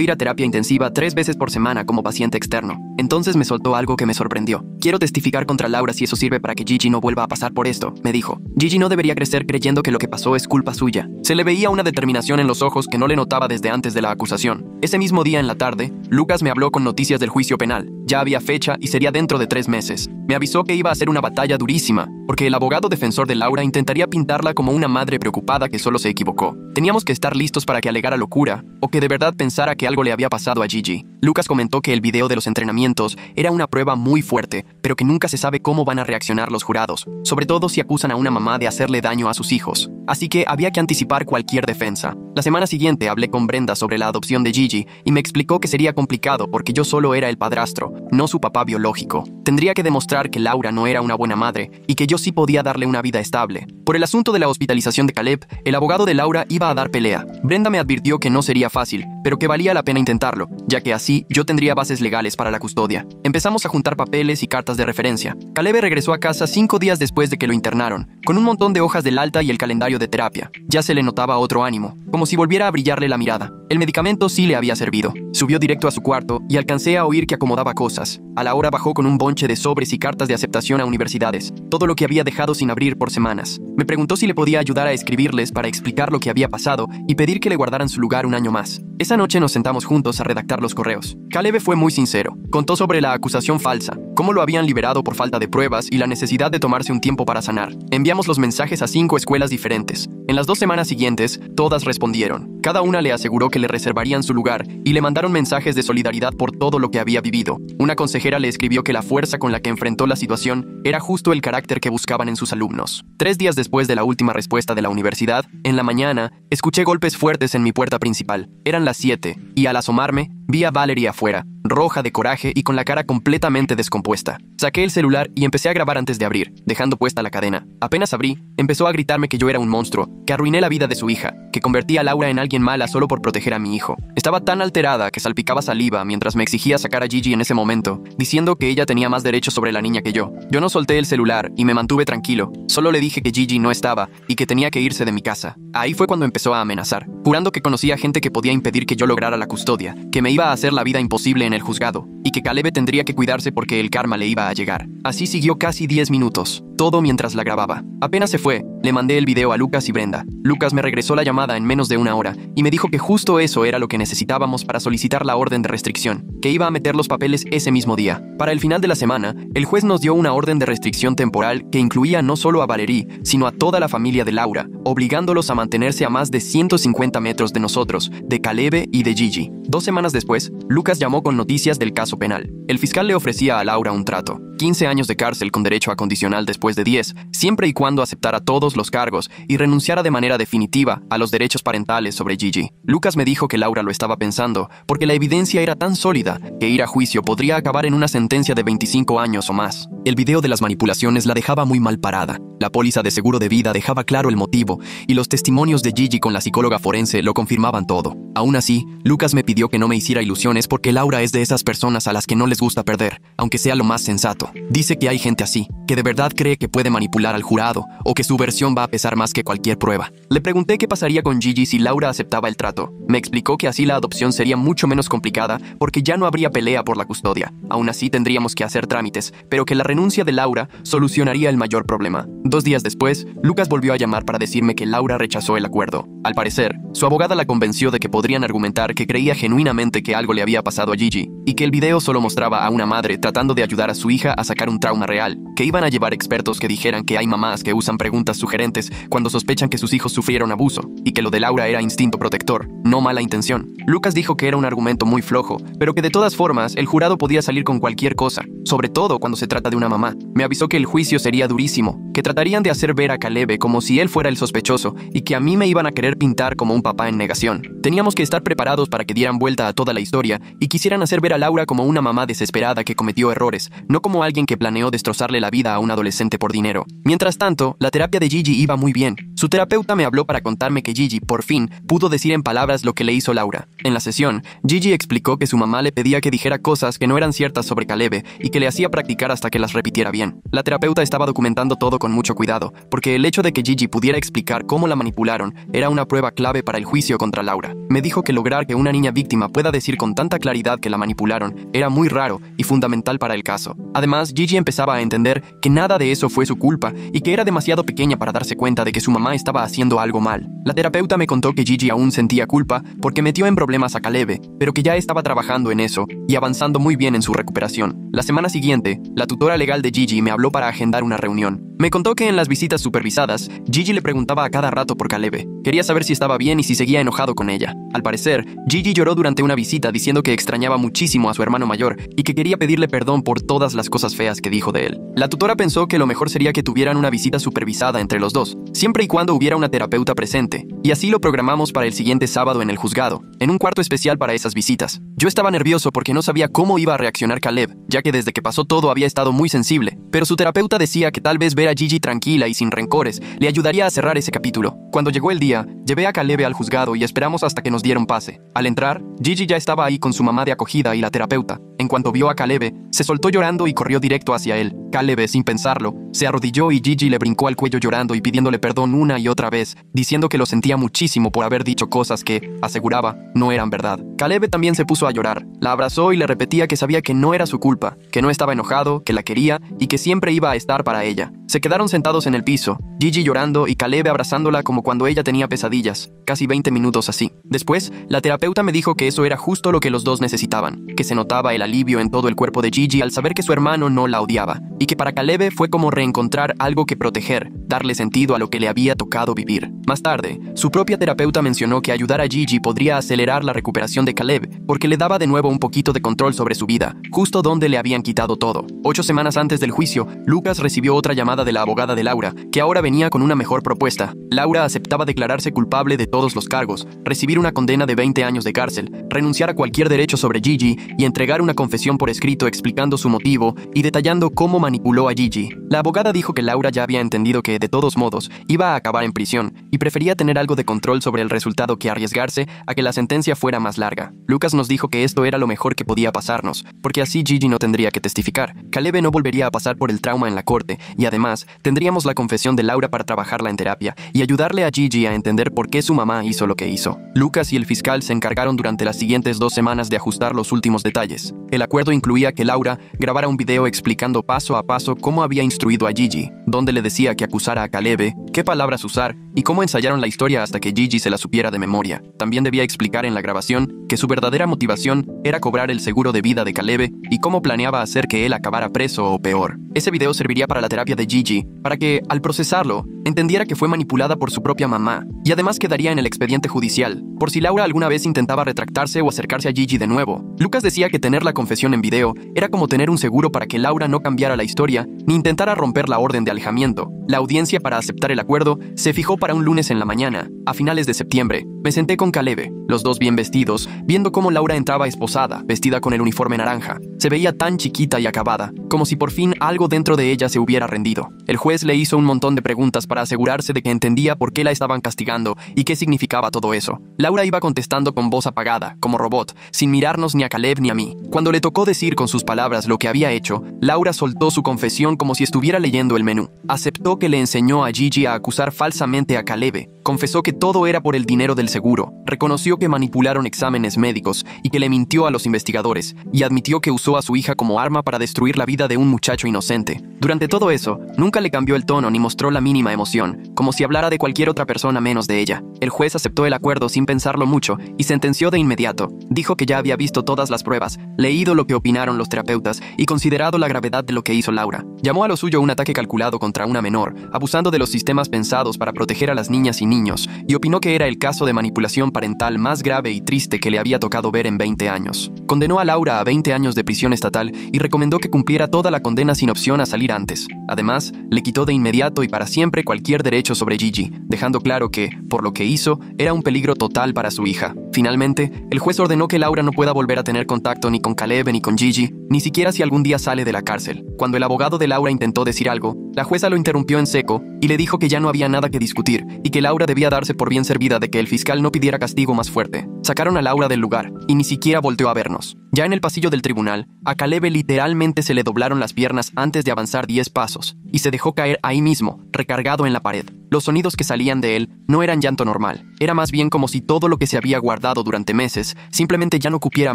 ir a terapia intensiva 3 veces por semana como paciente externo. Entonces me soltó algo que me sorprendió. Quiero testificar contra Laura si eso sirve para que Gigi no vuelva a pasar por esto, me dijo. Gigi no debería crecer creyendo que lo que pasó es culpa suya. Se le veía una determinación en los ojos que no le notaba desde antes de la acusación. Ese mismo día en la tarde, Lucas me habló con noticias del juicio penal. Ya había fecha y sería dentro de 3 meses. Me avisó que iba a ser una batalla durísima, porque el abogado defensor de Laura intentaría pintarla como una madre preocupada que solo se equivocó. Teníamos que estar listos para que alegara locura, o que de verdad pensara que algo le había pasado a Gigi. Lucas comentó que el video de los entrenamientos era una prueba muy fuerte, pero que nunca se sabe cómo van a reaccionar los jurados, sobre todo si acusan a una mamá de hacerle daño a sus hijos. Así que había que anticipar cualquier defensa. La semana siguiente hablé con Brenda sobre la adopción de Gigi y me explicó que sería complicado porque yo solo era el padrastro, no su papá biológico. Tendría que demostrar que Laura no era una buena madre y que yo sí podía darle una vida estable. Por el asunto de la hospitalización de Caleb, el abogado de Laura iba a dar pelea. Brenda me advirtió que no sería fácil, pero que valía la pena intentarlo, ya que así yo tendría bases legales para la custodia. Empezamos a juntar papeles y cartas de referencia. Caleb regresó a casa 5 días después de que lo internaron, con un montón de hojas del alta y el calendario de terapia. Ya se le notaba otro ánimo, como si volviera a brillarle la mirada. El medicamento sí le había servido. Subió directo a su cuarto y alcancé a oír que acomodaba cosas. A la hora bajó con un bonche de sobres y cartas de aceptación a universidades, todo lo que había dejado sin abrir por semanas. Me preguntó si le podía ayudar a escribirles para explicar lo que había pasado y pedir que le guardaran su lugar un año más. Esa noche nos sentamos juntos a redactar los correos. Caleb fue muy sincero. Contó sobre la acusación falsa, cómo lo habían liberado por falta de pruebas y la necesidad de tomarse un tiempo para sanar. Enviamos los mensajes a 5 escuelas diferentes. En las 2 semanas siguientes, todas respondieron. Cada una le aseguró que le reservarían su lugar y le mandaron mensajes de solidaridad por todo lo que había vivido. Una consejera le escribió que la fuerza con la que enfrentó la situación era justo el carácter que buscaban en sus alumnos. 3 días después de la última respuesta de la universidad, en la mañana, escuché golpes fuertes en mi puerta principal. Eran las 7, y al asomarme, vi a Valerie afuera, roja de coraje y con la cara completamente descompuesta. Saqué el celular y empecé a grabar antes de abrir, dejando puesta la cadena. Apenas abrí, empezó a gritarme que yo era un monstruo, que arruiné la vida de su hija, que convertí a Laura en alguien mala solo por proteger a mi hijo. Estaba tan alterada que salpicaba saliva mientras me exigía sacar a Gigi en ese momento, diciendo que ella tenía más derechos sobre la niña que yo. Yo no solté el celular y me mantuve tranquilo. Solo le dije que Gigi no estaba y que tenía que irse de mi casa. Ahí fue cuando empezó a amenazar, jurando que conocía gente que podía impedir que yo lograra la custodia, que me iba a hacer la vida imposible en el juzgado, y que Caleb tendría que cuidarse porque el karma le iba a llegar. Así siguió casi 10 minutos, todo mientras la grababa. Apenas se fue, le mandé el video a Lucas y Brenda. Lucas me regresó la llamada en menos de 1 hora y me dijo que justo eso era lo que necesitábamos para solicitar la orden de restricción, que iba a meter los papeles ese mismo día. Para el final de la semana, el juez nos dio una orden de restricción temporal que incluía no solo a Valerie, sino a toda la familia de Laura, obligándolos a mantenerse a más de 150 metros de nosotros, de Caleb y de Gigi. 2 semanas después, Lucas llamó con noticias del caso penal. El fiscal le ofrecía a Laura un trato: 15 años de cárcel con derecho a condicional después de 10, siempre y cuando aceptara todos los cargos y renunciara de manera definitiva a los derechos parentales sobre Gigi. Lucas me dijo que Laura lo estaba pensando, porque la evidencia era tan sólida que ir a juicio podría acabar en una sentencia de 25 años o más. El video de las manipulaciones la dejaba muy mal parada. La póliza de seguro de vida dejaba claro el motivo, y los testimonios de Gigi con la psicóloga forense lo confirmaban todo. Aún así, Lucas me pidió que no me hiciera ilusiones porque Laura es de esas personas a las que no les gusta perder, aunque sea lo más sensato. dijo. Dice que hay gente así, que de verdad cree que puede manipular al jurado o que su versión va a pesar más que cualquier prueba. Le pregunté qué pasaría con Gigi si Laura aceptaba el trato. Me explicó que así la adopción sería mucho menos complicada porque ya no habría pelea por la custodia. Aún así tendríamos que hacer trámites, pero que la renuncia de Laura solucionaría el mayor problema. 2 días después, Lucas volvió a llamar para decirme que Laura rechazó el acuerdo. Al parecer, su abogada la convenció de que podrían argumentar que creía genuinamente que algo le había pasado a Gigi y que el video solo mostraba a una madre tratando de ayudar a su hija a sacar un trauma real, que iban a llevar expertos que dijeran que hay mamás que usan preguntas sugerentes cuando sospechan que sus hijos sufrieron abuso y que lo de Laura era instinto protector, no mala intención. Lucas dijo que era un argumento muy flojo, pero que de todas formas el jurado podía salir con cualquier cosa, sobre todo cuando se trata de una mamá. Me avisó que el juicio sería durísimo, que tratarían de hacer ver a Caleb como si él fuera el sospechoso y que a mí me iban a querer pintar como un papá en negación. Teníamos que estar preparados para que dieran vuelta a toda la historia y quisieran hacer ver a Laura como una mamá desesperada que cometió errores, no como alguien que planeó destrozarle la vida a un adolescente por dinero. Mientras tanto, la terapia de Gigi iba muy bien. Su terapeuta me habló para contarme que Gigi, por fin, pudo decir en palabras lo que le hizo Laura. En la sesión, Gigi explicó que su mamá le pedía que dijera cosas que no eran ciertas sobre Caleb y que le hacía practicar hasta que las repitiera bien. La terapeuta estaba documentando todo con mucho cuidado, porque el hecho de que Gigi pudiera explicar cómo la manipularon era una prueba clave para el juicio contra Laura. Me dijo que lograr que una niña víctima pueda decir con tanta claridad que la manipularon era muy raro y fundamental para el caso. Además, Gigi empezaba a entender que nada de eso fue su culpa y que era demasiado pequeña para darse cuenta de que su mamá estaba haciendo algo mal. La terapeuta me contó que Gigi aún sentía culpa porque metió en problemas a Caleb, pero que ya estaba trabajando en eso y avanzando muy bien en su recuperación. La semana siguiente, la tutora legal de Gigi me habló para agendar una reunión. Me contó que en las visitas supervisadas, Gigi le preguntaba a cada rato por Caleb. Quería saber si estaba bien y si seguía enojado con ella. Al parecer, Gigi lloró durante una visita diciendo que extrañaba muchísimo a su hermano mayor y que quería pedirle perdón por todas las cosas feas que dijo de él. La tutora pensó que lo mejor sería que tuvieran una visita supervisada entre los dos, siempre y cuando hubiera una terapeuta presente, y así lo programamos para el siguiente sábado en el juzgado, en un cuarto especial para esas visitas. Yo estaba nervioso porque no sabía cómo iba a reaccionar Caleb, ya que desde que pasó todo había estado muy sensible, pero su terapeuta decía que tal vez ver a Gigi tranquila y sin rencores le ayudaría a cerrar ese capítulo. Cuando llegó el día, llevé a Caleb al juzgado y esperamos hasta que nos dieron pase. Al entrar, Gigi ya estaba ahí con su mamá de acogida y la terapeuta. En cuanto vio a Caleb, se soltó llorando y corrió directo hacia él. Caleb, sin pensarlo, se arrodilló y Gigi le brincó al cuello llorando y pidiéndole perdón una y otra vez, diciendo que lo sentía muchísimo por haber dicho cosas que, aseguraba, no eran verdad. Caleb también se puso a llorar. La abrazó y le repetía que sabía que no era su culpa, que no estaba enojado, que la quería y que siempre iba a estar para ella. Se quedaron sentados en el piso, Gigi llorando y Caleb abrazándola como cuando ella tenía pesadillas, casi 20 minutos así. Después, la terapeuta me dijo que eso era justo lo que los dos necesitaban, que se notaba el alivio en todo el cuerpo de Gigi al saber que su hermano no la odiaba, y que para Caleb fue como reencontrar algo que proteger, darle sentido a lo que le había tocado vivir. Más tarde, su propia terapeuta mencionó que ayudar a Gigi podría acelerar la recuperación de Caleb, porque le daba de nuevo un poquito de control sobre su vida, justo donde le habían quitado todo. 8 semanas antes del juicio, Lucas recibió otra llamada de la abogada de Laura, que ahora venía con una mejor propuesta. Laura aceptaba declararse culpable de todos los cargos, recibir una condena de 20 años de cárcel, renunciar a cualquier derecho sobre Gigi y entregar una confesión por escrito explicando su motivo y detallando cómo manipuló a Gigi. La abogada dijo que Laura ya había entendido que, de todos modos, iba a acabar en prisión y prefería tener algo de control sobre el resultado que arriesgarse a que la sentencia fuera más larga. Lucas nos dijo que esto era lo mejor que podía pasarnos, porque así Gigi no tendría que testificar. Caleb no volvería a pasar por el trauma en la corte y además tendríamos la confesión de Laura para trabajarla en terapia y ayudarle a Gigi a entender por qué su mamá hizo lo que hizo. Lucas y el fiscal se encargaron durante las siguientes 2 semanas de ajustar los últimos detalles. El acuerdo incluía que Laura grabara un video explicando paso a paso cómo había instruido a Gigi, dónde le decía que acusara a Caleb, qué palabras usar y cómo ensayaron la historia hasta que Gigi se la supiera de memoria. También debía explicar en la grabación que su verdadera motivación era cobrar el seguro de vida de Caleb y cómo planeaba hacer que él acabara preso o peor. Ese video serviría para la terapia de Gigi, para que, al procesarlo, entendiera que fue manipulada por su propia mamá, y además quedaría en el expediente judicial, por si Laura alguna vez intentaba retractarse o acercarse a Gigi de nuevo. Lucas decía que tener la confesión en video era como tener un seguro para que Laura no cambiara la historia ni intentara romper la orden de alejamiento. La audiencia para aceptar el acuerdo se fijó para un lunes en la mañana, a finales de septiembre. Me senté con Caleb, los dos bien vestidos, viendo cómo Laura entraba esposada, vestida con el uniforme naranja. Se veía tan chiquita y acabada, como si por fin algo algo dentro de ella se hubiera rendido. El juez le hizo un montón de preguntas para asegurarse de que entendía por qué la estaban castigando y qué significaba todo eso. Laura iba contestando con voz apagada, como robot, sin mirarnos ni a Caleb ni a mí. Cuando le tocó decir con sus palabras lo que había hecho, Laura soltó su confesión como si estuviera leyendo el menú. Aceptó que le enseñó a Gigi a acusar falsamente a Caleb. Confesó que todo era por el dinero del seguro. Reconoció que manipularon exámenes médicos y que le mintió a los investigadores. Y admitió que usó a su hija como arma para destruir la vida de un muchacho inocente. Durante todo eso, nunca le cambió el tono ni mostró la mínima emoción, como si hablara de cualquier otra persona menos de ella. El juez aceptó el acuerdo sin pensarlo mucho y sentenció de inmediato. Dijo que ya había visto todas las pruebas, leído lo que opinaron los terapeutas y considerado la gravedad de lo que hizo Laura. Llamó a lo suyo un ataque calculado contra una menor, abusando de los sistemas pensados para proteger a las niñas y niños, y opinó que era el caso de manipulación parental más grave y triste que le había tocado ver en 20 años. Condenó a Laura a 20 años de prisión estatal y recomendó que cumpliera toda la condena sin opción a salir antes. Además, le quitó de inmediato y para siempre cualquier derecho sobre Gigi, dejando claro que, por lo que hizo, era un peligro total para su hija. Finalmente, el juez ordenó que Laura no pueda volver a tener contacto ni con Caleb ni con Gigi, ni siquiera si algún día sale de la cárcel. Cuando el abogado de Laura intentó decir algo, la jueza lo interrumpió en seco y le dijo que ya no había nada que discutir y que Laura debía darse por bien servida de que el fiscal no pidiera castigo más fuerte. Sacaron a Laura del lugar y ni siquiera volteó a vernos. Ya en el pasillo del tribunal, a Caleb literalmente se le doblaron las piernas antes de avanzar 10 pasos y se dejó caer ahí mismo, recargado en la pared. Los sonidos que salían de él no eran llanto normal, era más bien como si todo lo que se había guardado durante meses simplemente ya no cupiera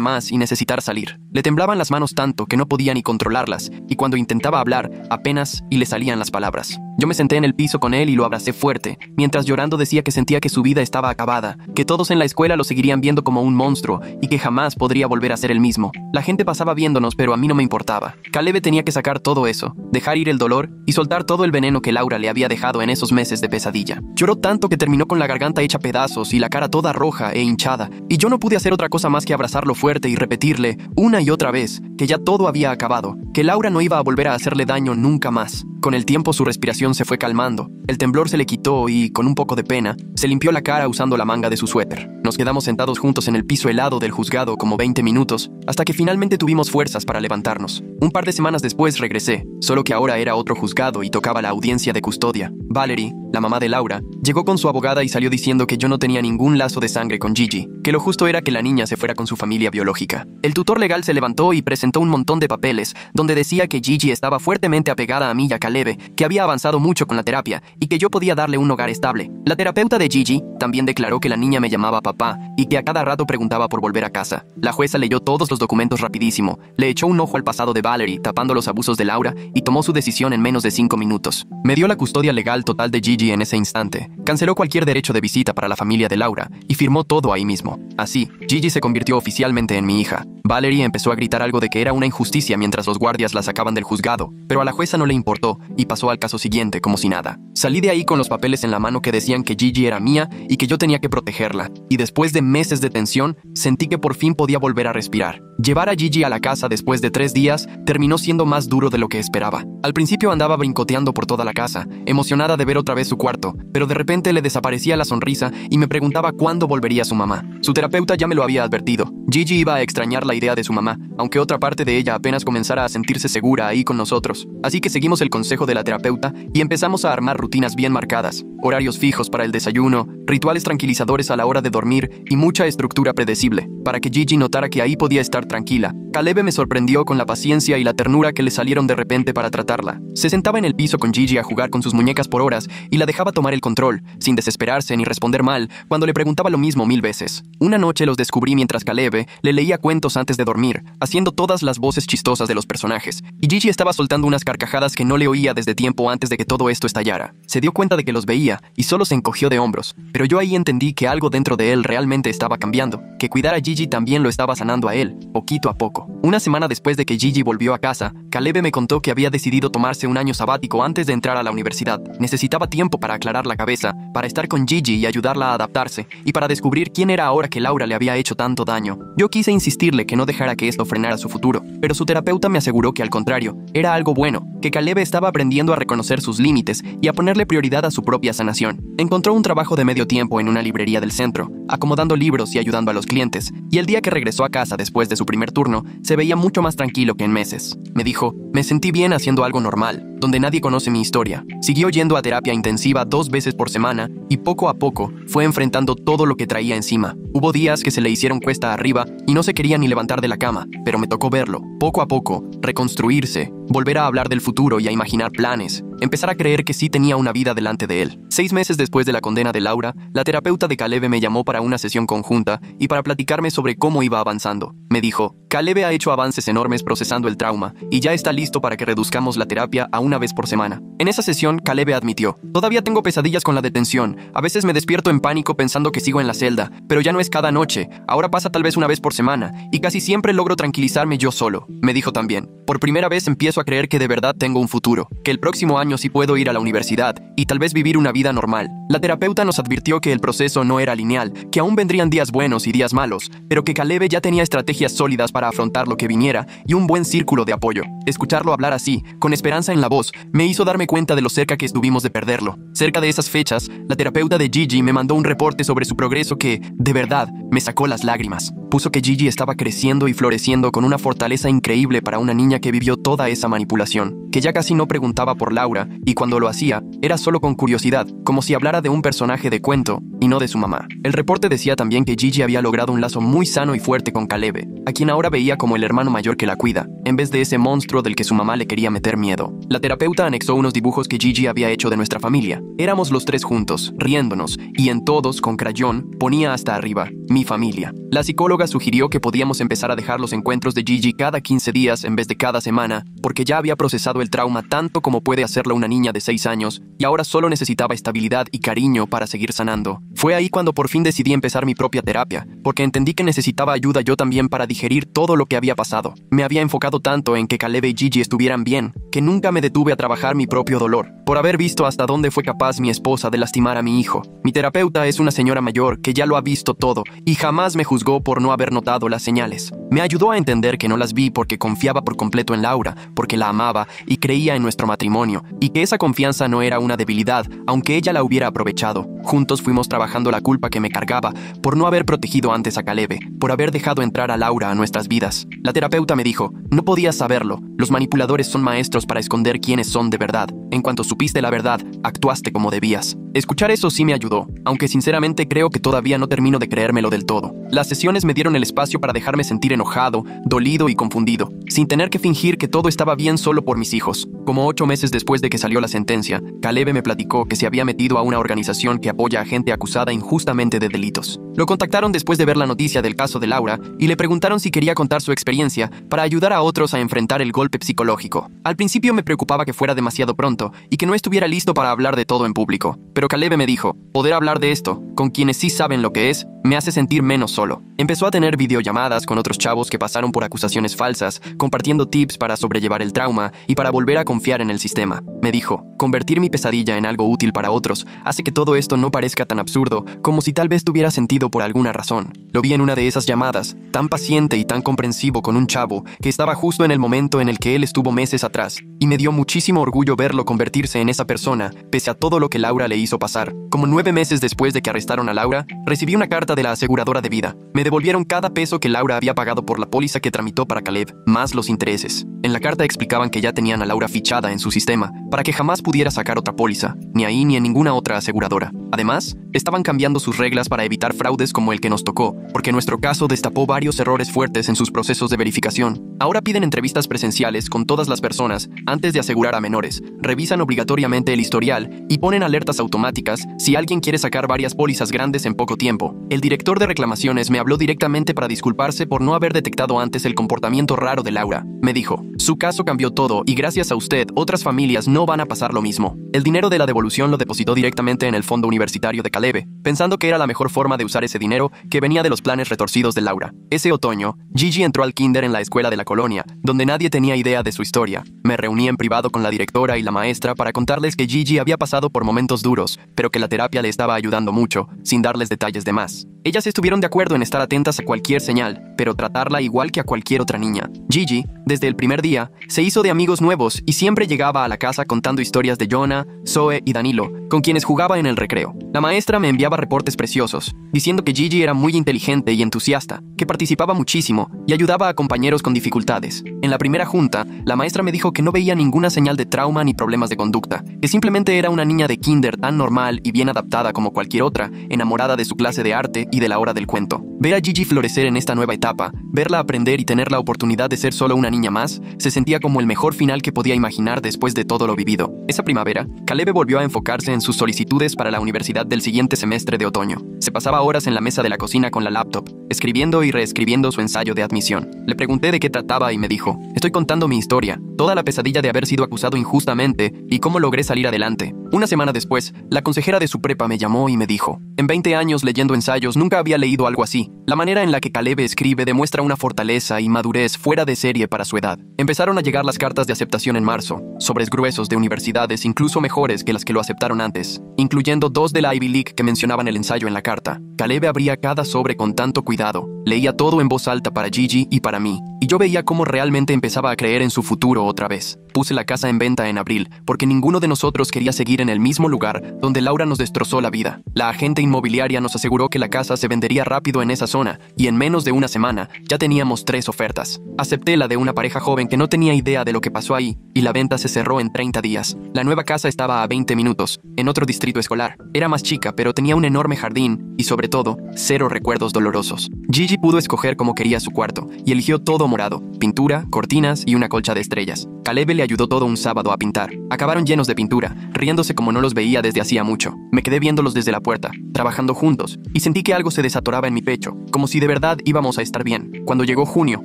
más y necesitara salir. Le temblaban las manos tanto que no podía ni controlarlas, y cuando intentaba hablar, apenas y le salían las palabras. Yo me senté en el piso con él y lo abracé fuerte, mientras llorando decía que sentía que su vida estaba acabada, que todos en la escuela lo seguirían viendo como un monstruo y que jamás podría volver a ser el mismo. La gente pasaba viéndonos, pero a mí no me importaba. Caleb tenía que sacar todo eso, dejar ir el dolor y soltar todo el veneno que Laura le había dejado en esos meses de pesadilla. Lloró tanto que terminó con la garganta hecha pedazos y la cara toda roja e hinchada, y yo no pude hacer otra cosa más que abrazarlo fuerte y repetirle una y otra vez que ya todo había acabado, que Laura no iba a volver a hacerle daño nunca más. Con el tiempo su respiración se fue calmando, el temblor se le quitó y, con un poco de pena, se limpió la cara usando la manga de su suéter. Nos quedamos sentados juntos en el piso helado del juzgado como 20 minutos, hasta que finalmente tuvimos fuerzas para levantarnos. Un par de semanas después regresé, solo que ahora era otro juzgado y tocaba la audiencia de custodia. Valerie, la mamá de Laura, llegó con su abogada y salió diciendo que yo no tenía ningún lazo de sangre con Gigi, que lo justo era que la niña se fuera con su familia biológica. El tutor legal se levantó y presentó un montón de papeles, donde decía que Gigi estaba fuertemente apegada a mí y a Caleb, que había avanzado mucho con la terapia y que yo podía darle un hogar estable. La terapeuta de Gigi también declaró que la niña me llamaba papá y que a cada rato preguntaba por volver a casa. La jueza leyó todos los documentos rapidísimo, le echó un ojo al pasado de Valerie, tapando los abusos de Laura, y tomó su decisión en menos de 5 minutos. Me dio la custodia legal total de Gigi en ese instante, canceló cualquier derecho de visita para la familia de Laura y firmó todo ahí mismo. Así, Gigi se convirtió oficialmente en mi hija. Valerie empezó a gritar algo de que era una injusticia mientras los guardias la sacaban del juzgado, pero a la jueza no le importó y pasó al caso siguiente como si nada. Salí de ahí con los papeles en la mano que decían que Gigi era mía y que yo tenía que protegerla, y después de meses de tensión, sentí que por fin podía volver a respirar. Llevar a Gigi a la casa después de 3 días terminó siendo más duro de lo que esperaba. Al principio andaba brincoteando por toda la casa, emocionada de ver otra vez su cuarto, pero de repente le desaparecía la sonrisa y me preguntaba cuándo volvería su mamá. Su terapeuta ya me lo había advertido. Gigi iba a extrañar la idea de su mamá, aunque otra parte de ella apenas comenzara a sentirse segura ahí con nosotros. Así que seguimos el consejo de la terapeuta y empezamos a armar rutinas bien marcadas, horarios fijos para el desayuno, rituales tranquilizadores a la hora de dormir y mucha estructura predecible, para que Gigi notara que ahí podía estar tranquila. Caleb me sorprendió con la paciencia y la ternura que le salieron de repente para tratarla. Se sentaba en el piso con Gigi a jugar con sus muñecas por horas y la dejaba tomar el control, sin desesperarse ni responder mal, cuando le preguntaba lo mismo 1000 veces. Una noche los descubrí mientras Caleb le leía cuentos antes de dormir, haciendo todas las voces chistosas de los personajes, y Gigi estaba soltando unas carcajadas que no le oía desde tiempo antes de que todo esto estallara. Se dio cuenta de que los veía y solo se encogió de hombros, pero yo ahí entendí que algo dentro de él realmente estaba cambiando, que cuidar a Gigi también lo estaba sanando a él, poquito a poco. Una semana después de que Gigi volvió a casa, Caleb me contó que había decidido tomarse un año sabático antes de entrar a la universidad. Necesitaba tiempo para aclarar la cabeza, para estar con Gigi y ayudarla a adaptarse, y para descubrir quién era ahora que Laura le había hecho tanto daño. Yo quise insistirle que no dejara que esto frenara su futuro, pero su terapeuta me aseguró que al contrario, era algo bueno, que Caleb estaba aprendiendo a reconocer sus límites y a ponerle prioridad a su propia sanación. Encontró un trabajo de medio tiempo en una librería del centro, acomodando libros y ayudando a los clientes, y el día que regresó a casa después de su primer turno, se veía mucho más tranquilo que en meses. Me dijo dijo, me sentí bien haciendo algo normal, donde nadie conoce mi historia. Siguió yendo a terapia intensiva 2 veces por semana y poco a poco fue enfrentando todo lo que traía encima. Hubo días que se le hicieron cuesta arriba y no se quería ni levantar de la cama, pero me tocó verlo, poco a poco, reconstruirse, volver a hablar del futuro y a imaginar planes, empezar a creer que sí tenía una vida delante de él. 6 meses después de la condena de Laura, la terapeuta de Caleb me llamó para una sesión conjunta y para platicarme sobre cómo iba avanzando. Me dijo, Caleb ha hecho avances enormes procesando el trauma y ya está listo para que reduzcamos la terapia a 1 vez por semana. En esa sesión, Caleb admitió, todavía tengo pesadillas con la detención, a veces me despierto en pánico pensando que sigo en la celda, pero ya no es cada noche, ahora pasa tal vez 1 vez por semana y casi siempre logro tranquilizarme yo solo. Me dijo también, por primera vez empiezo a creer que de verdad tengo un futuro, que el próximo año sí puedo ir a la universidad y tal vez vivir una vida normal. La terapeuta nos advirtió que el proceso no era lineal, que aún vendrían días buenos y días malos, pero que Caleb ya tenía estrategias sólidas para afrontar lo que viniera y un buen círculo de apoyo. Escucharlo hablar así, con esperanza en la voz, me hizo darme cuenta de lo cerca que estuvimos de perderlo. Cerca de esas fechas, la terapeuta de Gigi me mandó un reporte sobre su progreso que, de verdad, me sacó las lágrimas. Puso que Gigi estaba creciendo y floreciendo con una fortaleza increíble para una niña que vivió toda esa manipulación, que ya casi no preguntaba por Laura y cuando lo hacía, era solo con curiosidad, como si hablara de un personaje de cuento y no de su mamá. El reporte decía también que Gigi había logrado un lazo muy sano y fuerte con Caleb, a quien ahora veía como el hermano mayor que la cuida, en vez de ese monstruo del que su mamá le quería meter miedo. La terapeuta anexó unos dibujos que Gigi había hecho de nuestra familia. Éramos los 3 juntos, riéndonos, y en todos, con crayón, ponía hasta arriba, mi familia. La psicóloga sugirió que podíamos empezar a dejar los encuentros de Gigi cada 15 días en vez de cada semana, porque ya había procesado el trauma tanto como puede hacerlo una niña de 6 años, y ahora solo necesitaba estabilidad y cariño para seguir sanando. Fue ahí cuando por fin decidí empezar mi propia terapia, porque entendí que necesitaba ayuda yo también para digerir todo lo que había pasado. Me había enfocado tanto en que Caleb y Gigi estuvieran bien, que nunca me detuve a trabajar mi propio dolor, por haber visto hasta dónde fue capaz mi esposa de lastimar a mi hijo. Mi terapeuta es una señora mayor que ya lo ha visto todo y jamás me juzgó por no haber notado las señales. Me ayudó a entender que no las vi porque confiaba por completo en Laura, porque la amaba y creía en nuestro matrimonio, y que esa confianza no era una debilidad, aunque ella la hubiera aprovechado. Juntos fuimos trabajando la culpa que me cargaba por no haber protegido antes a Caleb, por haber dejado entrar a Laura a nuestras vidas. La terapeuta me dijo, no podías saberlo, los manipuladores son maestros para esconder quiénes son de verdad. En cuanto supiste la verdad, actuaste como debías. Escuchar eso sí me ayudó, aunque sinceramente creo que todavía no termino de creérmelo del todo. Las sesiones me dieron el espacio para dejarme sentir enojado, dolido y confundido, sin tener que fingir que todo estaba bien solo por mis hijos. Como 8 meses después de que salió la sentencia, Caleb me platicó que se había metido a una organización que apoya a gente acusada injustamente de delitos. Lo contactaron después de ver la noticia del caso de Laura y le preguntaron si quería contar su experiencia para ayudar a otros a enfrentar el golpe psicológico. Al principio me preocupaba que fuera demasiado pronto y que no estuviera listo para hablar de todo en público, pero Caleb me dijo, poder hablar de esto, con quienes sí saben lo que es, me hace sentir menos solo. Empezó a tener videollamadas con otros chavos que pasaron por acusaciones falsas, compartiendo tips para sobrellevar el trauma y para volver a confiar en el sistema. Me dijo, convertir mi pesadilla en algo útil para otros hace que todo esto no parezca tan absurdo como si tal vez tuviera sentido por alguna razón. Lo vi en una de esas llamadas, tan paciente y tan comprensivo con un chavo que estaba justo en el momento en el que él estuvo meses atrás, y me dio muchísimo orgullo verlo convertirse en esa persona, pese a todo lo que Laura le hizo pasar. Como 9 meses después de que arrestaron a Laura, recibí una carta de la aseguradora de vida. Me devolvieron cada peso que Laura había pagado por la póliza que tramitó para Caleb, más los intereses. En la carta explicaban que ya tenían a Laura fichada en su sistema, para que jamás pudiera sacar otra póliza, ni ahí ni en ninguna otra aseguradora. Además, estaban cambiando sus reglas para evitar fraudes como el que nos tocó, porque nuestro caso destapó varios errores fuertes en sus procesos de verificación. Ahora piden entrevistas presenciales con todas las personas antes de asegurar a menores, revisan obligatoriamente el historial y ponen alertas automáticas si alguien quiere sacar varias pólizas grandes en poco tiempo. El director de reclamaciones me habló directamente para disculparse por no haber detectado antes el comportamiento raro de Laura. Me dijo, su caso cambió todo y gracias a usted otras familias no van a pasar lo mismo. El dinero de la devolución lo depositó directamente en el fondo universitario de Caleb, pensando que era la mejor forma de usar ese dinero que venía de los planes retorcidos de Laura. Ese otoño, Gigi entró al kinder en la escuela de la colonia, donde nadie tenía idea de su historia. Me reuní en privado con la directora y la maestra para contarles que Gigi había pasado por momentos duros, pero que la terapia le estaba ayudando mucho, sin darles detalles de más. Ellas estuvieron de acuerdo en estar atentas a cualquier señal, pero tratarla igual que a cualquier otra niña. Gigi, desde el primer día, se hizo de amigos nuevos y siempre llegaba a la casa contando historias de Jonah, Luna, Zoe y Danilo, con quienes jugaba en el recreo. La maestra me enviaba reportes preciosos, diciendo que Gigi era muy inteligente y entusiasta, que participaba muchísimo y ayudaba a compañeros con dificultades. En la primera junta, la maestra me dijo que no veía ninguna señal de trauma ni problemas de conducta, que simplemente era una niña de kinder tan normal y bien adaptada como cualquier otra, enamorada de su clase de arte y de la hora del cuento. Ver a Gigi florecer en esta nueva etapa, verla aprender y tener la oportunidad de ser solo una niña más, se sentía como el mejor final que podía imaginar después de todo lo vivido. Esa primavera, Caleb volvió a enfocarse en sus solicitudes para la universidad del siguiente semestre de otoño. Se pasaba horas en la mesa de la cocina con la laptop, escribiendo y reescribiendo su ensayo de admisión. Le pregunté de qué trataba y me dijo: estoy contando mi historia, toda la pesadilla de haber sido acusado injustamente y cómo logré salir adelante. Una semana después, la consejera de su prepa me llamó y me dijo: en 20 años leyendo ensayos nunca había leído algo así. La manera en la que Caleb escribe demuestra una fortaleza y madurez fuera de serie para su edad. Empezaron a llegar las cartas de aceptación en marzo, sobres gruesos de universidades incluso mejores que las que lo aceptaron antes, incluyendo 2 de la Ivy League que mencionaban el ensayo en la carta. Caleb abría cada sobre con tanto cuidado, leía todo en voz alta para Gigi y para mí, y yo veía cómo realmente empezaba a creer en su futuro otra vez. Puse la casa en venta en abril, porque ninguno de nosotros quería seguir en el mismo lugar donde Laura nos destrozó la vida. La agente inmobiliaria nos aseguró que la casa se vendería rápido en esa zona, y en menos de una semana ya teníamos 3 ofertas. Acepté la de una pareja joven que no tenía idea de lo que pasó ahí, y la venta se cerró en 30 días. La nueva casa estaba a 20 minutos, en otro distrito escolar. Era más chica, pero tenía un enorme jardín, y sobre todo, 0 recuerdos dolorosos. Gigi pudo escoger cómo quería su cuarto, y eligió todo morado: pintura, cortinas y una colcha de estrellas. Caleb le ayudó todo un sábado a pintar. Acabaron llenos de pintura, riéndose como no los veía desde hacía mucho. Me quedé viéndolos desde la puerta, trabajando juntos, y sentí que algo se desatoraba en mi pecho, como si de verdad íbamos a estar bien. Cuando llegó junio,